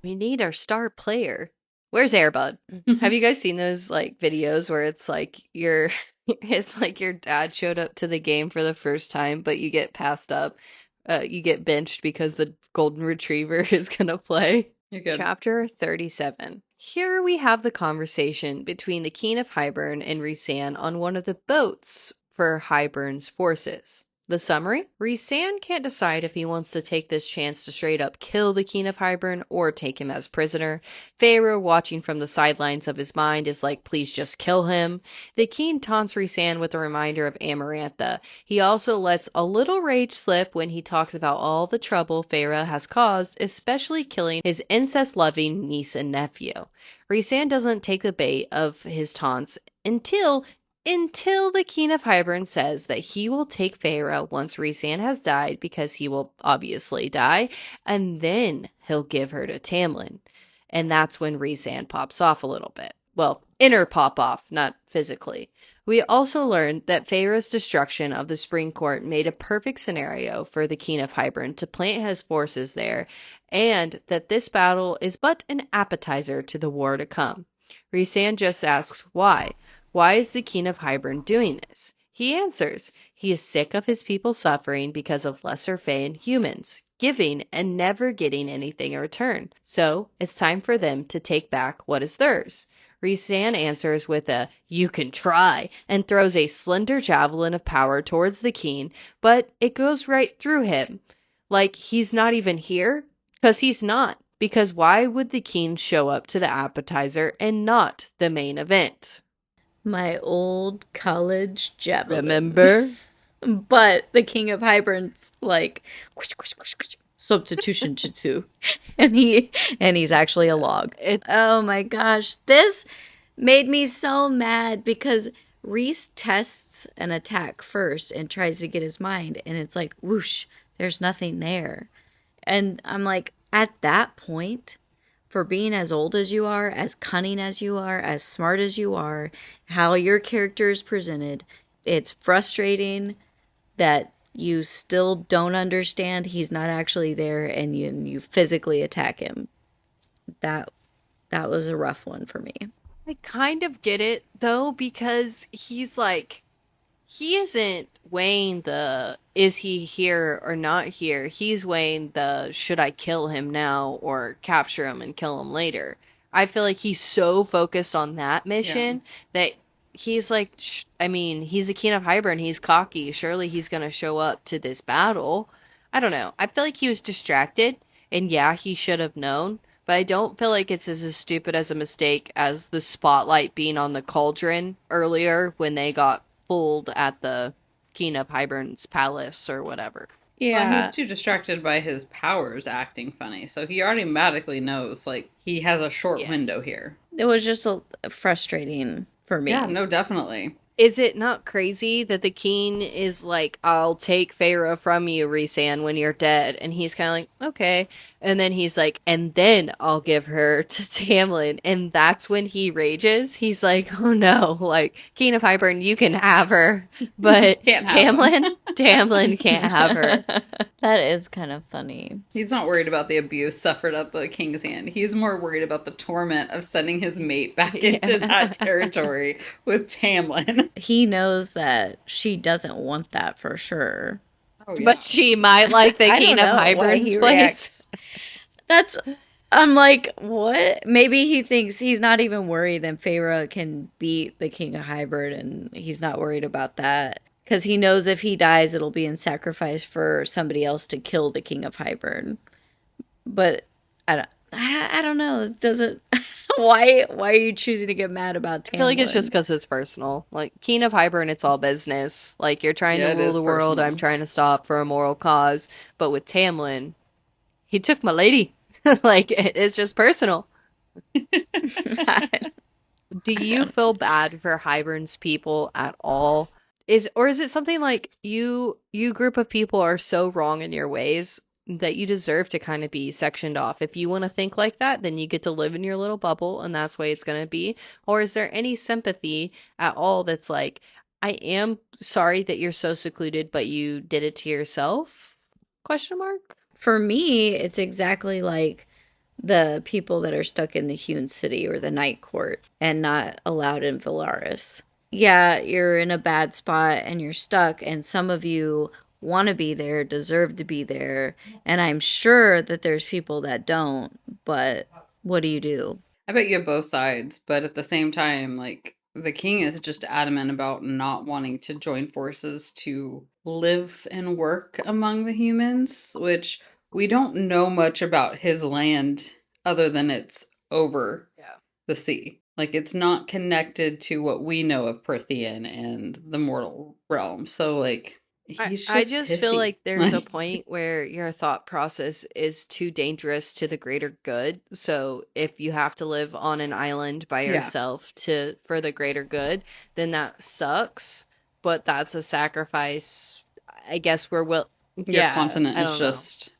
We need our star player. Where's Airbud? Have you guys seen those like videos where it's like your it's like your dad showed up to the game for the first time, but you get passed up. You get benched because the golden retriever is gonna play. You're good. Chapter 37. Here we have the conversation between the King of Hybern and Rhysand on one of the boats for Hybern's forces. The summary? Rhysand can't decide if he wants to take this chance to straight up kill the King of Hybern or take him as prisoner. Feyre, watching from the sidelines of his mind, is like, please just kill him. The King taunts Rhysand with a reminder of Amarantha. He also lets a little rage slip when he talks about all the trouble Feyre has caused, especially killing his incest-loving niece and nephew. Rhysand doesn't take the bait of his taunts until the King of Hybern says that he will take Feyre once Rhysand has died, because he will obviously die, and then he'll give her to Tamlin. And that's when Rhysand pops off a little bit. Well, inner pop off, not physically. We also learned that Feyre's destruction of the Spring Court made a perfect scenario for the King of Hybern to plant his forces there, and that this battle is but an appetizer to the war to come. Rhysand just asks why. Why is the King of Hybern doing this? He answers, he is sick of his people suffering because of lesser Fey and humans, giving and never getting anything in return. So it's time for them to take back what is theirs. Rhysand answers with a, you can try, and throws a slender javelin of power towards the king, but it goes right through him. Like he's not even here? Because he's not. Because why would the king show up to the appetizer and not the main event? My old college javelin. Remember? But the King of Hybern's like substitution jutsu, and he's actually a log. Oh my gosh, this made me so mad because Rhys tests an attack first and tries to get his mind, and it's like whoosh, there's nothing there, and I'm like, at that point, for being as old as you are, as cunning as you are, as smart as you are, how your character is presented, it's frustrating that you still don't understand he's not actually there, and you physically attack him. That was a rough one for me. I kind of get it though, because he's like, he isn't weighing the is he here or not here. He's weighing the should I kill him now or capture him and kill him later. I feel like he's so focused on that mission that he's like, I mean, he's the king of Hybern. He's cocky. Surely he's going to show up to this battle. I don't know. I feel like he was distracted, and yeah, he should have known. But I don't feel like it's as stupid as a mistake as the spotlight being on the cauldron earlier when they got fooled at the King of Hybern's palace or whatever. Yeah. Well, he's too distracted by his powers acting funny. So he automatically knows, like, he has a short window here. It was just frustrating for me. Yeah, no, definitely. Is it not crazy that the king is like, I'll take Feyre from you, Rhysand, when you're dead? And he's kind of like, okay. And then he's like, and then I'll give her to Tamlin. And that's when he rages. He's like, oh no, like, King of Hybern, you can have her. But Tamlin can't have her. That is kind of funny. He's not worried about the abuse suffered at the king's hand. He's more worried about the torment of sending his mate back into that territory with Tamlin. He knows that she doesn't want that for sure. Oh, yeah. But she might like the King of Hybern's place. I'm like, what? Maybe he thinks he's not even worried and Feyre can beat the King of Hybern, and he's not worried about that. Because he knows if he dies, it'll be in sacrifice for somebody else to kill the King of Hybern. But I don't know. Does it? Why are you choosing to get mad about Tamlin? I feel like it's just because it's personal. Like, King of Hybern, it's all business. Like, you're trying to rule the world. I'm trying to stop for a moral cause. But with Tamlin, he took my lady. Like, it's just personal. Do you feel bad for Hybern's people at all? Is it something like you group of people are so wrong in your ways that you deserve to kind of be sectioned off? If you want to think like that, then you get to live in your little bubble, and that's the way it's going to be. Or is there any sympathy at all that's like, I am sorry that you're so secluded, but you did it to yourself? Question mark? For me, it's exactly like the people that are stuck in the Hewn City or the Night Court and not allowed in Velaris. Yeah, you're in a bad spot and you're stuck, and some of you want to be there, deserve to be there, and I'm sure that there's people that don't, but what do you do? I bet you have both sides, but at the same time, like, the king is just adamant about not wanting to join forces to live and work among the humans, which we don't know much about his land other than it's over the sea. Like, it's not connected to what we know of Prythian and the mortal realm. So, like, he's just I just pissy. feel like there's a point where your thought process is too dangerous to the greater good. So if you have to live on an island by yourself for the greater good, then that sucks. But that's a sacrifice. I guess your continent is just,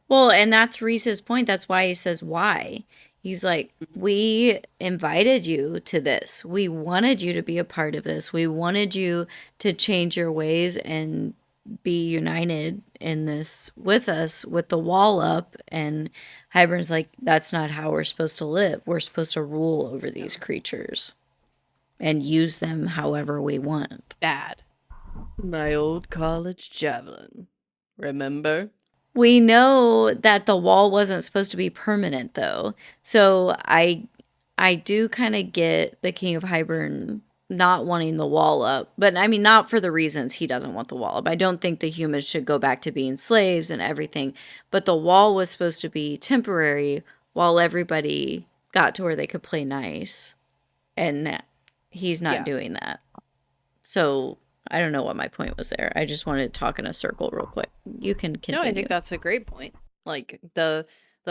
Well, and that's Rhys's point. That's why he says why. He's like, we invited you to this. We wanted you to be a part of this. We wanted you to change your ways and be united in this with us with the wall up. And Hybern's like, that's not how we're supposed to live. We're supposed to rule over these creatures and use them however we want. Bad. My old college javelin. Remember? We know that the wall wasn't supposed to be permanent though. So I do kind of get the King of Hybern not wanting the wall up, but I mean not for the reasons he doesn't want the wall up. I don't think the humans should go back to being slaves and everything, but the wall was supposed to be temporary while everybody got to where they could play nice. And he's not doing that. So I don't know what my point was there. I just wanted to talk in a circle real quick. You can continue. No, I think that's a great point. Like the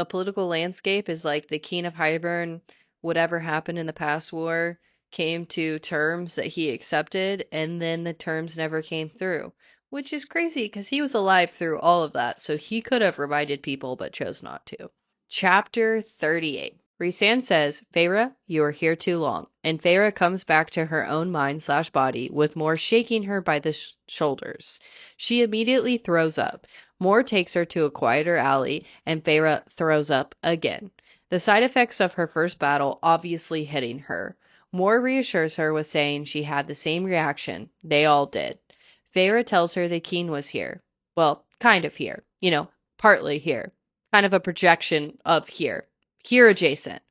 political landscape is like the King of Hybern, whatever happened in the past war came to terms that he accepted, and then the terms never came through, which is crazy because he was alive through all of that, so he could have reminded people but chose not to. Chapter 38. Rhysand says, Feyre, you are here too long. And Feyre comes back to her own mind/body with Mor shaking her by the shoulders. She immediately throws up. Mor takes her to a quieter alley, and Feyre throws up again. The side effects of her first battle obviously hitting her. Mor reassures her with saying she had the same reaction. They all did. Feyre tells her the king was here. Well, kind of here. You know, partly here. Kind of a projection of here. Here adjacent.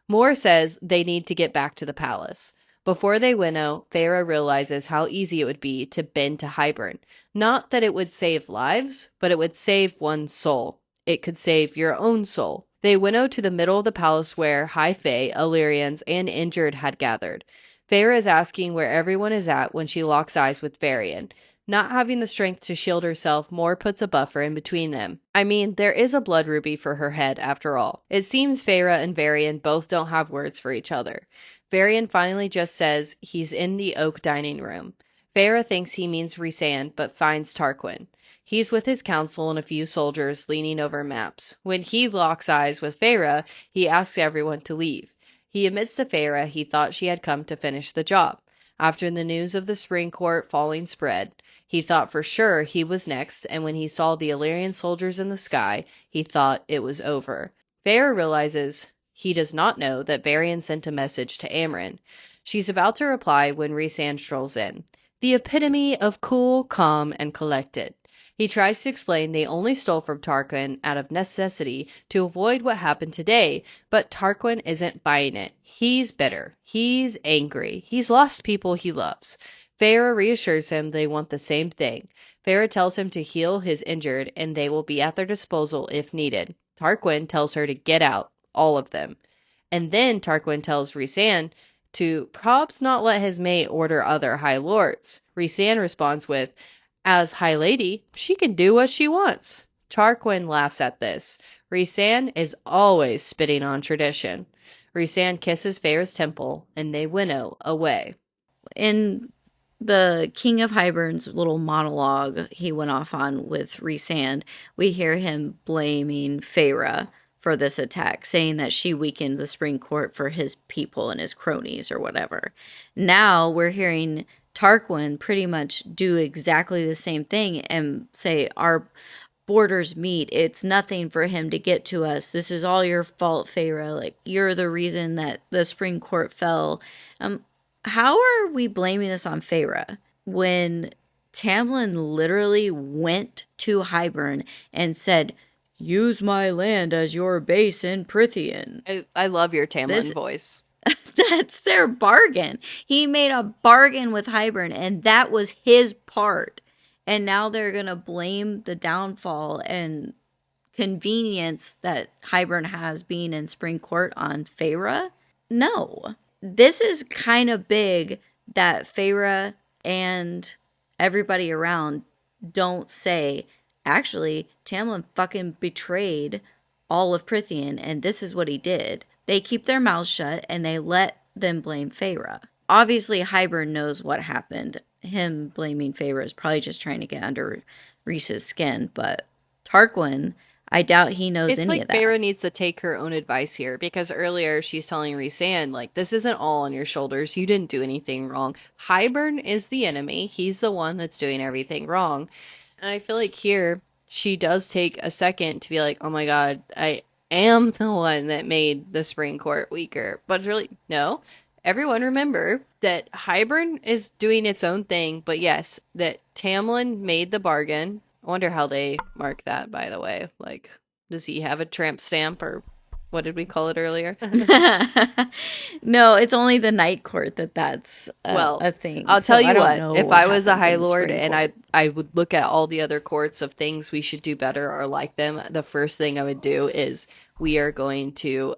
Mor says they need to get back to the palace. Before they winnow, Feyre realizes how easy it would be to bend to Hybern. Not that it would save lives, but it would save one's soul. It could save your own soul. They winnow to the middle of the palace where High Fae, Illyrians, and Injured had gathered. Feyre is asking where everyone is at when she locks eyes with Varian. Not having the strength to shield herself, Mor puts a buffer in between them. I mean, there is a blood ruby for her head, after all. It seems Feyre and Varian both don't have words for each other. Varian finally just says he's in the oak dining room. Feyre thinks he means Rhysand, but finds Tarquin. He's with his council and a few soldiers leaning over maps. When he locks eyes with Feyre, he asks everyone to leave. He admits to Feyre he thought she had come to finish the job. After the news of the spring court falling spread, he thought for sure he was next, and when he saw the Illyrian soldiers in the sky, he thought it was over. Feyre realizes he does not know that Varian sent a message to Amren. She's about to reply when Rhysand strolls in. The epitome of cool, calm, and collected. He tries to explain they only stole from Tarquin out of necessity to avoid what happened today, but Tarquin isn't buying it. He's bitter. He's angry. He's lost people he loves. Feyre reassures him they want the same thing. Feyre tells him to heal his injured, and they will be at their disposal if needed. Tarquin tells her to get out, all of them. And then Tarquin tells Rhysand to probs not let his mate order other high lords. Rhysand responds with, as High Lady, she can do what she wants. Tarquin laughs at this. Rhysand is always spitting on tradition. Rhysand kisses Feyre's temple, and they winnow away. In the King of Hybern's little monologue he went off on with Rhysand, we hear him blaming Feyre for this attack, saying that she weakened the spring court for his people and his cronies or whatever. Now we're hearing Tarquin pretty much do exactly the same thing and say our borders meet. It's nothing for him to get to us. This is all your fault, Feyre. Like, you're the reason that the spring court fell. How are we blaming this on Feyre when Tamlin literally went to Hybern and said, use my land as your base in Prythian? I love your Tamlin voice. That's their bargain. He made a bargain with Hybern, and that was his part. And now they're going to blame the downfall and convenience that Hybern has being in Spring Court on Feyre? No. This is kind of big that Feyre and everybody around don't say, actually, Tamlin fucking betrayed all of Prythian, and this is what he did. They keep their mouths shut, and they let them blame Feyre. Obviously, Hybern knows what happened. Him blaming Feyre is probably just trying to get under Rhys's skin, but Tarquin, I doubt he knows It's any like of that. Feyre needs to take her own advice here, because earlier she's telling Rhysand, like, this isn't all on your shoulders. You didn't do anything wrong. Hybern is the enemy. He's the one that's doing everything wrong. And I feel like here she does take a second to be like, oh my God, I am the one that made the Spring Court weaker. But really, no. Everyone remember that Hybern is doing its own thing, but yes, that Tamlin made the bargain. I wonder how they mark that, by the way. Like, does he have a tramp stamp, or what did we call it earlier? No, it's only the Night Court that's Well, a thing. I'll So tell I you don't what, know if what I was a happens High in the Lord Spring and Court. I would look at all the other courts of things we should do better or like them, the first thing I would do is we are going to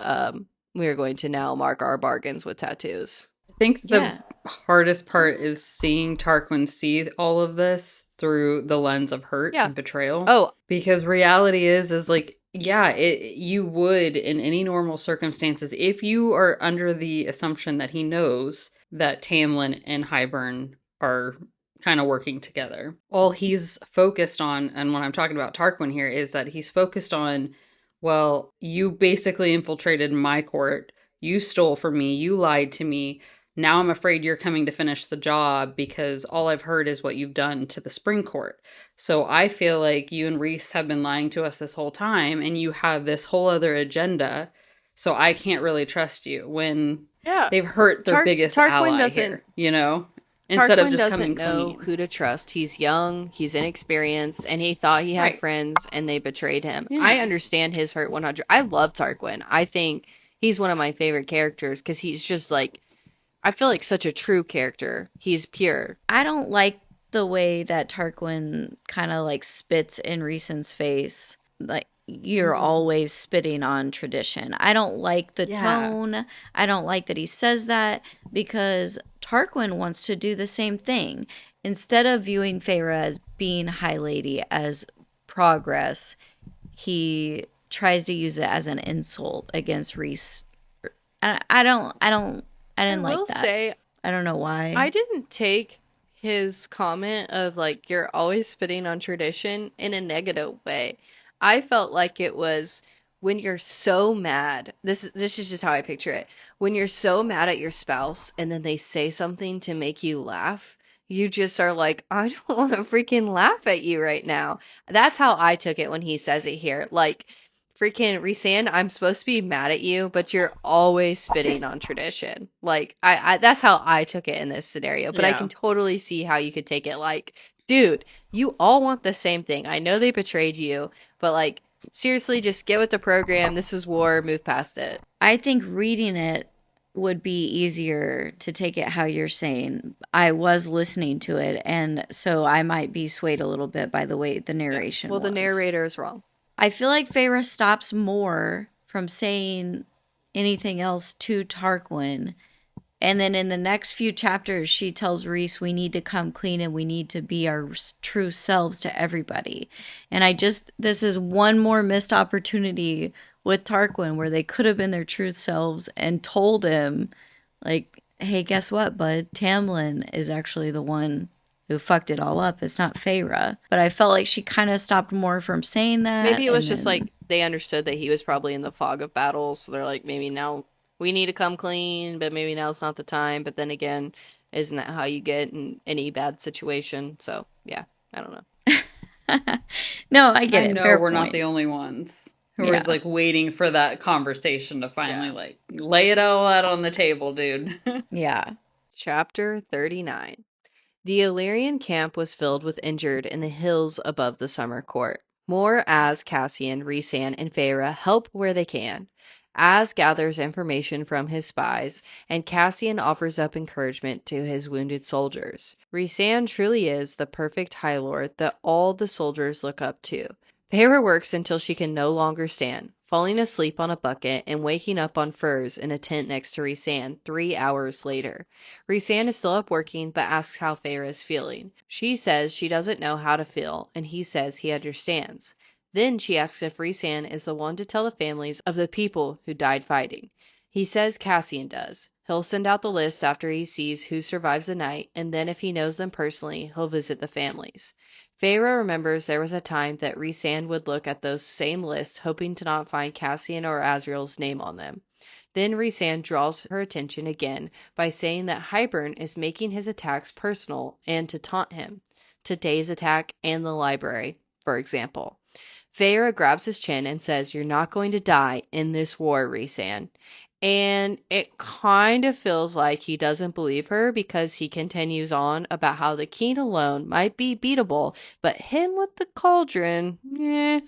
now mark our bargains with tattoos. I think the Yeah. hardest part is seeing Tarquin see all of this through the lens of hurt Yeah. and betrayal. Oh, Because reality is like, yeah, you would in any normal circumstances, if you are under the assumption that he knows that Tamlin and Hybern are kind of working together. All he's focused on, and when I'm talking about Tarquin here, is that he's focused on, well, you basically infiltrated my court. You stole from me. You lied to me. Now I'm afraid you're coming to finish the job because all I've heard is what you've done to the Spring Court. So I feel like you and Rhys have been lying to us this whole time, and you have this whole other agenda. So I can't really trust you when yeah. they've hurt their biggest Tarquin ally doesn't here, you know? Instead of Tarquin just doesn't coming know clean. who to trust. He's young, he's inexperienced, and he thought he had Right. friends and they betrayed him. I Yeah. understand his hurt 100. I love Tarquin. I think he's one of my favorite characters because he's just like, I feel like such a true character. He's pure. I don't like the way that Tarquin kind of like spits in Rhysand's face. Like, you're always spitting on tradition. I don't like the Yeah. tone. I don't like that he says that, because Tarquin wants to do the same thing. Instead of viewing Feyre as being High Lady, as progress, he tries to use it as an insult against Rhys. I I didn't will like that. say, I don't know I why. didn't take his comment of like, you're always spitting on tradition in a negative way. I felt like it was when you're so mad. This is just how I picture it. When you're so mad at your spouse and then they say something to make you laugh, you just are like, I don't want to freaking laugh at you right now. That's how I took it when he says it here. Like, freaking Rhysand, I'm supposed to be mad at you, but you're always spitting on tradition. Like, I that's how I took it in this scenario. But I Yeah. can totally see how you could take it like, dude, you all want the same thing. I know they betrayed you, but like, seriously, just get with the program. This is war. Move past it. I think reading it would be easier to take it how you're saying. I was listening to it, and so I might be swayed a little bit by the way the Yeah. narration Well, the was. narrator is wrong. I feel like Feyre stops more from saying anything else to Tarquin. And then in the next few chapters, she tells Rhys, we need to come clean and we need to be our true selves to everybody. And this is one more missed opportunity with Tarquin where they could have been their true selves and told him, like, hey, guess what, bud? Tamlin is actually the one who fucked it all up. It's not Feyre. But I felt like she kind of stopped more from saying that. Maybe it And was just then, like they understood that he was probably in the fog of battle, so they're like, maybe now we need to come clean, but maybe now's not the time. But then again, isn't that how you get in any bad situation? So yeah, I don't know. no, I get I it. know Fair we're not point. the only ones who Yeah. is like waiting for that conversation to finally Yeah. like lay it all out on the table, dude. Yeah. Chapter 39. The Illyrian camp was filled with injured in the hills above the summer court. More as Cassian, Rhysand, and Feyre help where they can. As gathers information from his spies, and Cassian offers up encouragement to his wounded soldiers. Rhysand truly is the perfect High Lord that all the soldiers look up to. Feyre works until she can no longer stand, falling asleep on a bucket and waking up on furs in a tent next to Rhysand 3 hours later. Rhysand is still up working, but asks how Feyre is feeling. She says she doesn't know how to feel, and he says he understands. Then she asks if Rhysand is the one to tell the families of the people who died fighting. He says Cassian does. He'll send out the list after he sees who survives the night, and then if he knows them personally, he'll visit the families. Feyre remembers there was a time that Rhysand would look at those same lists hoping to not find Cassian or Asriel's name on them. Then Rhysand draws her attention again by saying that Hybern is making his attacks personal and to taunt him. Today's attack and the library, for example. Feyre grabs his chin and says, "You're not going to die in this war, Rhysand." And it kind of feels like he doesn't believe her because he continues on about how the king alone might be beatable, but him with the cauldron, eh.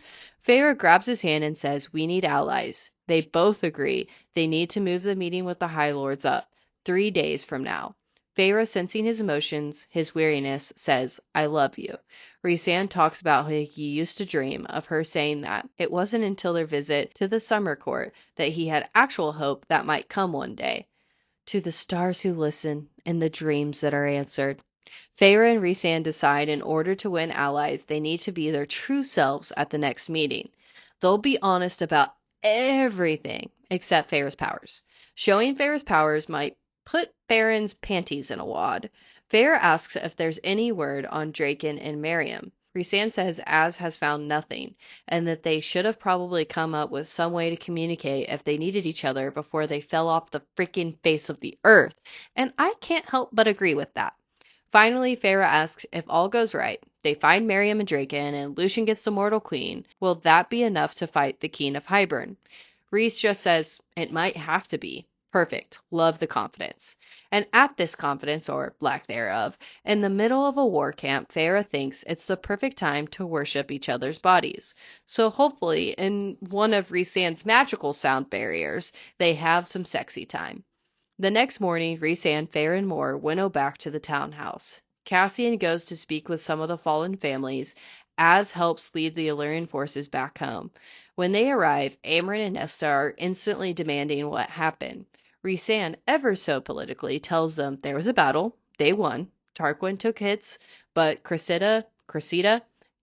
Feyre grabs his hand and says, "We need allies." They both agree they need to move the meeting with the High Lords up 3 days from now. Feyre, sensing his emotions, his weariness, says, "I love you." Rhysand talks about how he used to dream of her saying that. It wasn't until their visit to the summer court that he had actual hope that might come one day. To the stars who listen and the dreams that are answered. Feyre and Rhysand decide in order to win allies, they need to be their true selves at the next meeting. They'll be honest about everything except Feyre's powers. Showing Feyre's powers might put Baron's panties in a wad. Feyre asks if there's any word on Draken and Miriam. Rhysand says Az has found nothing, and that they should have probably come up with some way to communicate if they needed each other before they fell off the freaking face of the earth. And I can't help but agree with that. Finally, Feyre asks if all goes right. They find Miriam and Draken, and Lucian gets the Mortal Queen. Will that be enough to fight the King of Hybern? Rhys just says, "It might have to be." Perfect. Love the confidence. And at this confidence, or lack thereof, in the middle of a war camp, Feyre thinks it's the perfect time to worship each other's bodies. So hopefully, in one of Rhysand's magical sound barriers, they have some sexy time. The next morning, Rhysand, Feyre, and Mor winnow back to the townhouse. Cassian goes to speak with some of the fallen families, as helps lead the Illyrian forces back home. When they arrive, Amren and Nesta are instantly demanding what happened. Rhysand, ever so politically, tells them there was a battle, they won, Tarquin took hits, but Cressida,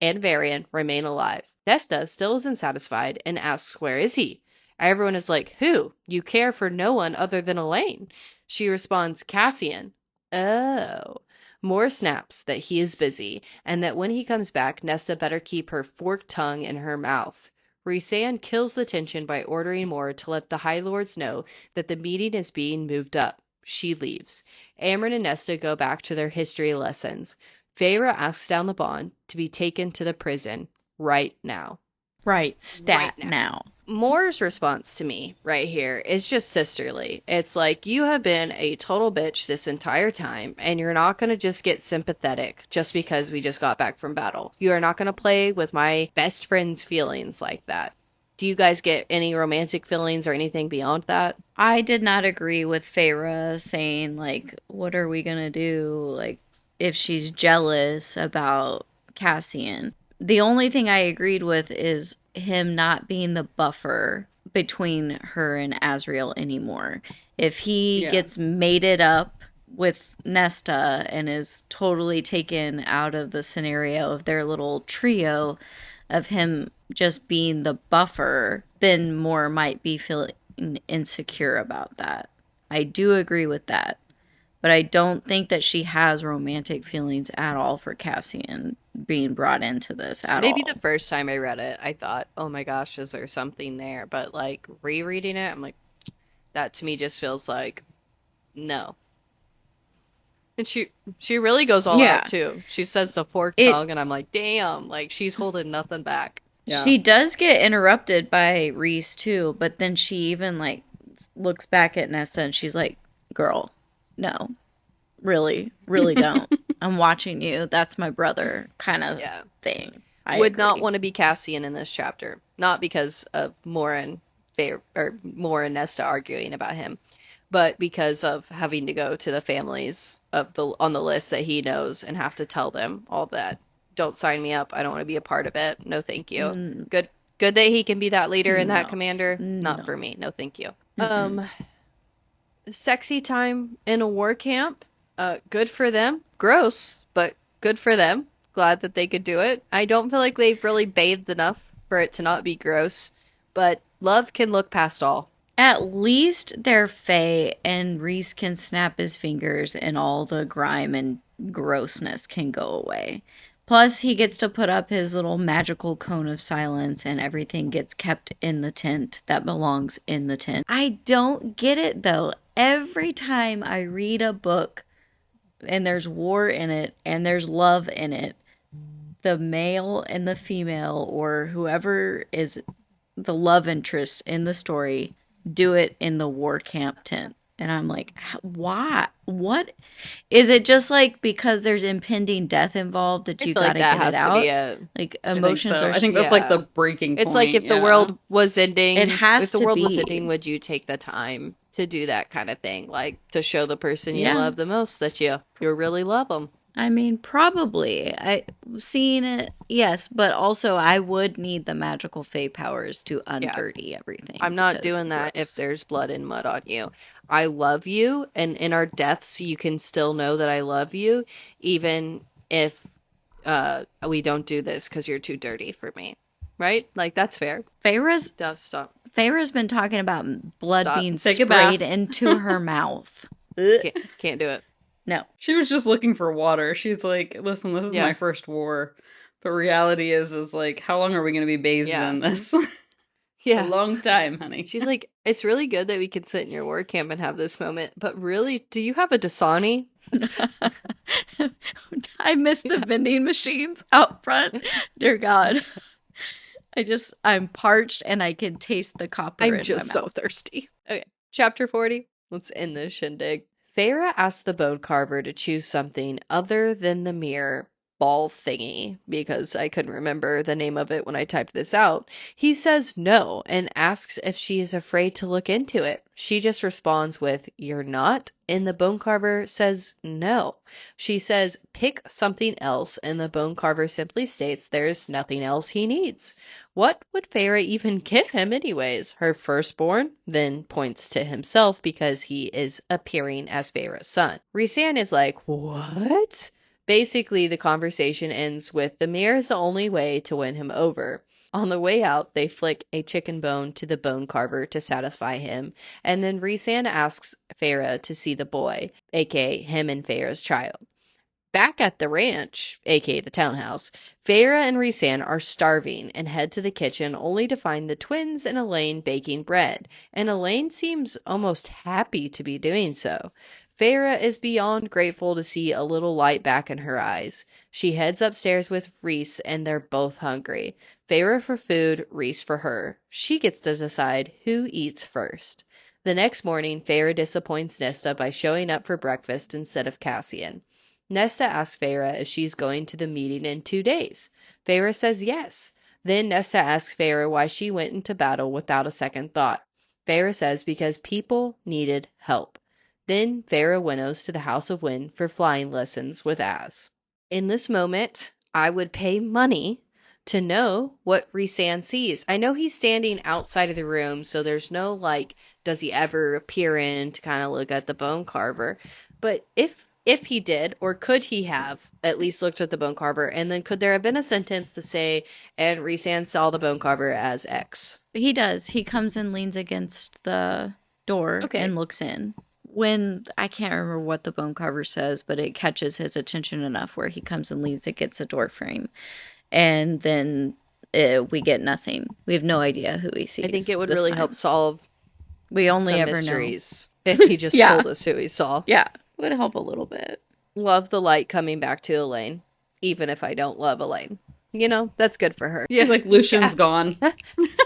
and Varian remain alive. Nesta still isn't satisfied and asks where is he? Everyone is like, "Who? You care for no one other than Elaine." She responds, "Cassian." Oh. Mor snaps that he is busy, and that when he comes back, Nesta better keep her forked tongue in her mouth. Rhysand kills the tension by ordering Mor to let the High Lords know that the meeting is being moved up. She leaves. Amren and Nesta go back to their history lessons. Feyre asks down the bond to be taken to the prison right now. Right, stat now. Mor's response to me right here is just sisterly. It's like, you have been a total bitch this entire time, and you're not going to just get sympathetic just because we just got back from battle. You are not going to play with my best friend's feelings like that. Do you guys get any romantic feelings or anything beyond that? I did not agree with Feyre saying, like, what are we gonna do? Like, if she's jealous about Cassian. The only thing I agreed with is him not being the buffer between her and Asriel anymore. If he gets mated up with Nesta and is totally taken out of the scenario of their little trio of him just being the buffer, then Mor might be feeling insecure about that. I do agree with that. But I don't think that she has romantic feelings at all for Cassian being brought into this at Maybe all. the first time I read it, I thought, oh my gosh, is there something there? But like rereading it, I'm like, that to me just feels like no. And she really goes all Yeah. out too. She says the forked It tongue, and I'm like, damn, like she's holding nothing back. She does get interrupted by Rhys too, but then she even like looks back at Nessa and she's like, "Girl, no. Really, really don't. I'm watching you. That's my brother," kind of Yeah. thing. Would not want to be Cassian in this chapter, not because of Mor and Nesta arguing about him, but because of having to go to the families of the on the list that he knows and have to tell them all that. Don't sign me up. I don't want to be a part of it. No, thank you. Good that he can be that leader and that commander. Not for me. No, thank you. Sexy time in a war camp. Good for them. Gross, but good for them. Glad that they could do it. I don't feel like they've really bathed enough for it to not be gross, but love can look past all. At least they're Fae and Rhys can snap his fingers and all the grime and grossness can go away. Plus, he gets to put up his little magical cone of silence and everything gets kept in the tent that belongs in the tent. I don't get it though. Every time I read a book and there's war in it and there's love in it, the male and the female or whoever is the love interest in the story do it in the war camp tent. And I'm like, why? What? Is it just like because there's impending death involved that I you feel like gotta that get it has to be out? a. Like I think emotions so. are. I think that's like the Yeah. breaking point. It's like if the world was ending, It has if the to world was be. ending, would you take the time to do that kind of thing? Like to show the person you Yeah. love the most that you really love them. I mean, probably. I seen it, yes, but also I would need the magical fae powers to undirty everything. I'm not because doing that if gross. there's blood and mud on you. I love you, and in our deaths, you can still know that I love you, even if we don't do this because you're too dirty for me. Right? Like, that's fair. Feyre's Stop. been talking about blood Stop. being Take a bath. sprayed into her mouth. Can't do it. No. She was just looking for water. She's like, listen, this is Yeah. my first war. But reality is like, how long are we going to be bathed Yeah. in this? Yeah. A long time, honey. She's like, it's really good that we can sit in your war camp and have this moment, but really, do you have a Dasani? I miss the vending machines out front. Dear God. I'm parched and I can taste the copper in I'm just my so mouth. thirsty. Okay, chapter 40. Let's end this shindig. Feyre asked the bone carver to choose something other than the mere ball thingy, because I couldn't remember the name of it when I typed this out. He says no and asks if she is afraid to look into it. She just responds with, "You're not?" And the bone carver says no. She says, "Pick something else," and the bone carver simply states there's nothing else he needs. What would Feyre even give him anyways? Her firstborn? Then points to himself because he is appearing as Feyre's son. Rhysand is like, what? Basically, the conversation ends with the mirror is the only way to win him over. On the way out, they flick a chicken bone to the bone carver to satisfy him, and then Rhysand asks Feyre to see the boy, aka him and Feyre's child. Back at the ranch, aka the townhouse, Feyre and Rhysand are starving and head to the kitchen only to find the twins and Elaine baking bread, and Elaine seems almost happy to be doing so. Feyre is beyond grateful to see a little light back in her eyes. She heads upstairs with Rhys and they're both hungry. Feyre for food, Rhys for her. She gets to decide who eats first. The next morning, Feyre disappoints Nesta by showing up for breakfast instead of Cassian. Nesta asks Feyre if she's going to the meeting in 2 days. Feyre says yes. Then Nesta asks Feyre why she went into battle without a second thought. Feyre says because people needed help. Then Feyre winnows to the House of Wind for flying lessons with Az. In this moment, I would pay money to know what Rhysand sees. I know he's standing outside of the room, so there's no like, does he ever appear in to kind of look at the bone carver? But if he did, or could he have at least looked at the bone carver, and then could there have been a sentence to say, and Rhysand saw the bone carver as X? He does. He comes and leans against the door and looks in. When I can't remember what the bone carver says, but it catches his attention enough where he comes and leans against a door frame. And then we get nothing. We have no idea who he sees. I think it would really help solve we only some ever mysteries if he just told us who he saw. Yeah, it would help a little bit. Love the light coming back to Elaine, even if I don't love Elaine. You know, that's good for her. Yeah, like Lucian's gone.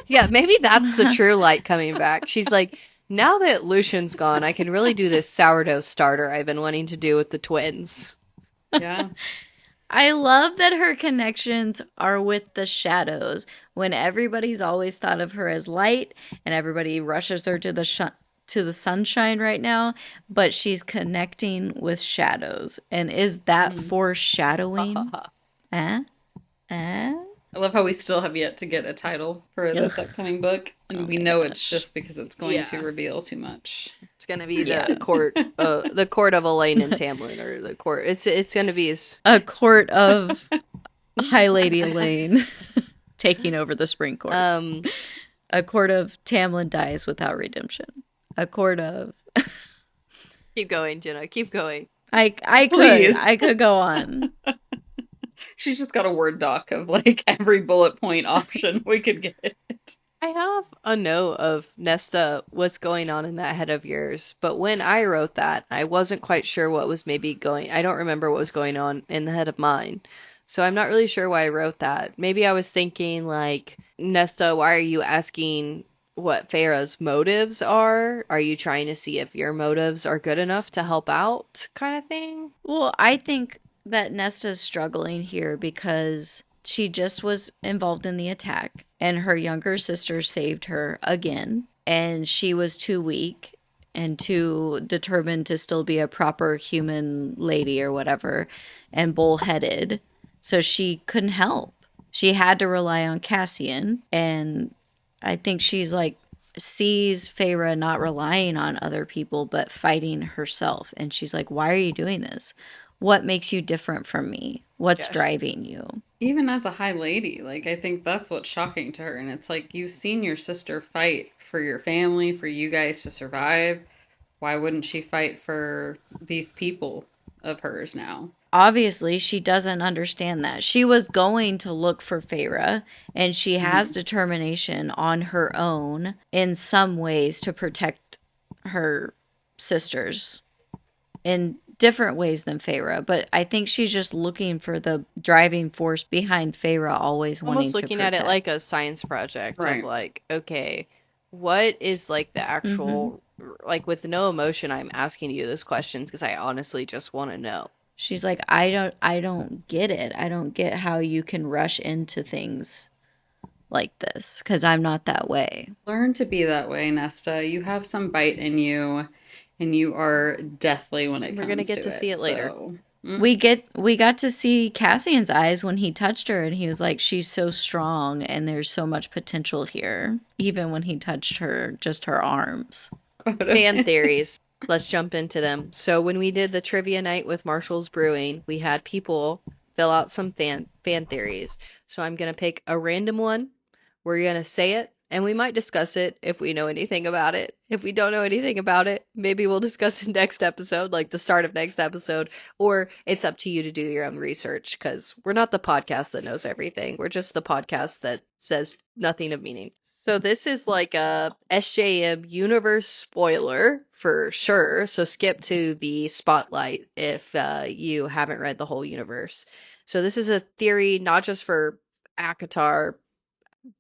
Yeah, maybe that's the true light coming back. She's like, now that Lucian's gone, I can really do this sourdough starter I've been wanting to do with the twins. Yeah. I love that her connections are with the shadows when everybody's always thought of her as light and everybody rushes her to the sunshine right now, but she's connecting with shadows. And is that foreshadowing? I love how we still have yet to get a title for this upcoming book, and we know it's just because it's going to reveal too much. It's gonna be the court of Elaine and Tamlin, or the court. It's gonna be a court of High Lady Elaine taking over the Spring Court. A court of Tamlin dies without redemption. A court of. Keep going, Jenna. Keep going. I could go on. She's just got a Word doc of like every bullet point option we could get. I have a note of Nesta, what's going on in that head of yours, but when I wrote that, I wasn't quite sure what was maybe going. I don't remember what was going on in the head of mine. So I'm not really sure why I wrote that. Maybe I was thinking like, Nesta, why are you asking what Farah's motives are? Are you trying to see if your motives are good enough to help out kind of thing? Well, I think that Nesta's struggling here because she just was involved in the attack and her younger sister saved her again. And she was too weak and too determined to still be a proper human lady or whatever and bullheaded. So she couldn't help. She had to rely on Cassian. And I think she's like, sees Feyre not relying on other people but fighting herself. And she's like, why are you doing this? What makes you different from me? What's Yes. driving you? Even as a high lady, like I think that's what's shocking to her. And it's like you've seen your sister fight for your family, for you guys to survive. Why wouldn't she fight for these people of hers now? Obviously, she doesn't understand that. She was going to look for Feyre, and she has Mm-hmm. determination on her own in some ways to protect her sisters in different ways than Feyre. But I think she's just looking for the driving force behind Feyre always wanting Almost to looking at it like protect. a science project of Right. like, okay, what is like the Hmm. actual, like with no emotion, I'm asking you those questions because I honestly just want to know. She's like, I don't get it. I don't get how you can rush into things like this because I'm not that way. Learn to be that way, Nesta. You have some bite in you, and you are deathly when it We're gonna comes get to to see it. it later. So, We got to see Cassian's eyes when he touched her and he was like, she's so strong and there's so much potential here, even when he touched her, just her arms. Fan photos. theories. Let's jump into them. So when we did the trivia night with Marshall's Brewing, we had people fill out some fan theories. So I'm gonna pick a random one. We're gonna say it, and we might discuss it if we know anything about it. If we don't know anything about it, maybe we'll discuss it next episode, like the start of next episode, or it's up to you to do your own research because we're not the podcast that knows everything. We're just the podcast that says nothing of meaning. So this is like a SJM universe spoiler for sure. So skip to the spotlight if you haven't read the whole universe. So this is a theory not just for ACOTAR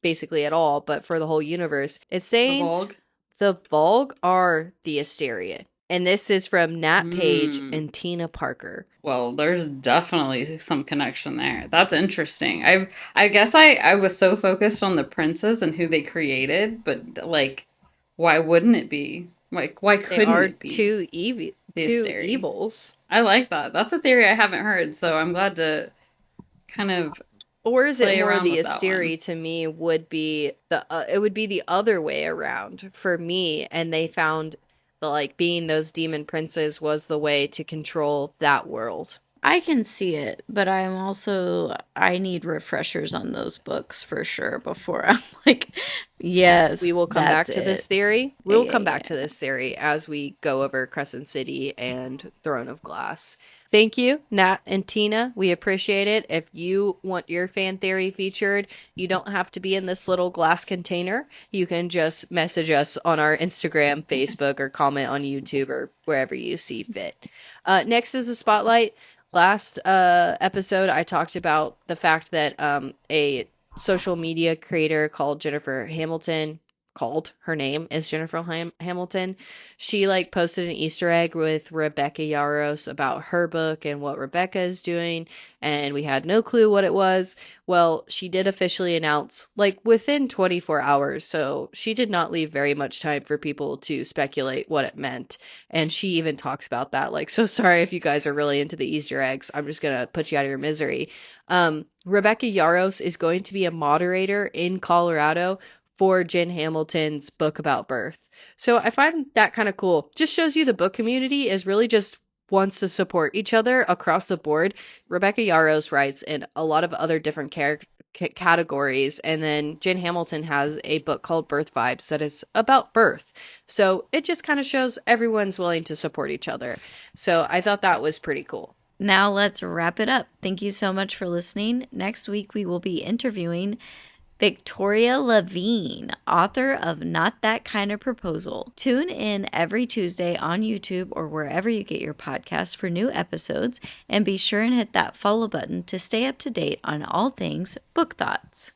basically at all, but for the whole universe. It's The saying Vogue. the Volg are the Astarion. And this is from Nat Page Hmm. and Tina Parker. Well, there's definitely some connection there. That's interesting. I guess I was so focused on the princes and who they created, but like, why wouldn't it be? Like, why They couldn't are it be the two Asteri? evils. I like that. That's a theory I haven't heard, so I'm glad to kind of Or is it play more around the with that one. Asteri to me would be the it would be the other way around for me, and they found the like being those demon princes was the way to control that world. I can see it, but I need refreshers on those books for sure before I'm like, We yes, will come that's back to it. this theory. Yeah, We'll yeah, come back yeah. to this theory as we go over Crescent City and Throne of Glass. Thank you, Nat and Tina. We appreciate it. If you want your fan theory featured, you don't have to be in this little glass container. You can just message us on our Instagram, Facebook, or comment on YouTube or wherever you see fit. Next is the spotlight. Last episode, I talked about the fact that a social media creator called Jennifer Hamilton called her name is Jennifer Hamilton. She like posted an Easter egg with Rebecca Yaros about her book and what Rebecca is doing, and we had no clue what it was. Well, she did officially announce like within 24 hours, so she did not leave very much time for people to speculate what it meant. And she even talks about that like, so sorry if you guys are really into the Easter eggs. I'm just gonna put you out of your misery. Rebecca Yaros is going to be a moderator in Colorado for Jen Hamilton's book about birth. So I find that kind of cool. Just shows you the book community is really just wants to support each other across the board. Rebecca Yaros writes in a lot of other different categories, and then Jen Hamilton has a book called Birth Vibes that is about birth. So it just kind of shows everyone's willing to support each other. So I thought that was pretty cool. Now let's wrap it up. Thank you so much for listening. Next week, we will be interviewing Victoria Levine, author of Not That Kind of Proposal. Tune in every Tuesday on YouTube or wherever you get your podcasts for new episodes, and be sure and hit that follow button to stay up to date on all things Book Thoughts.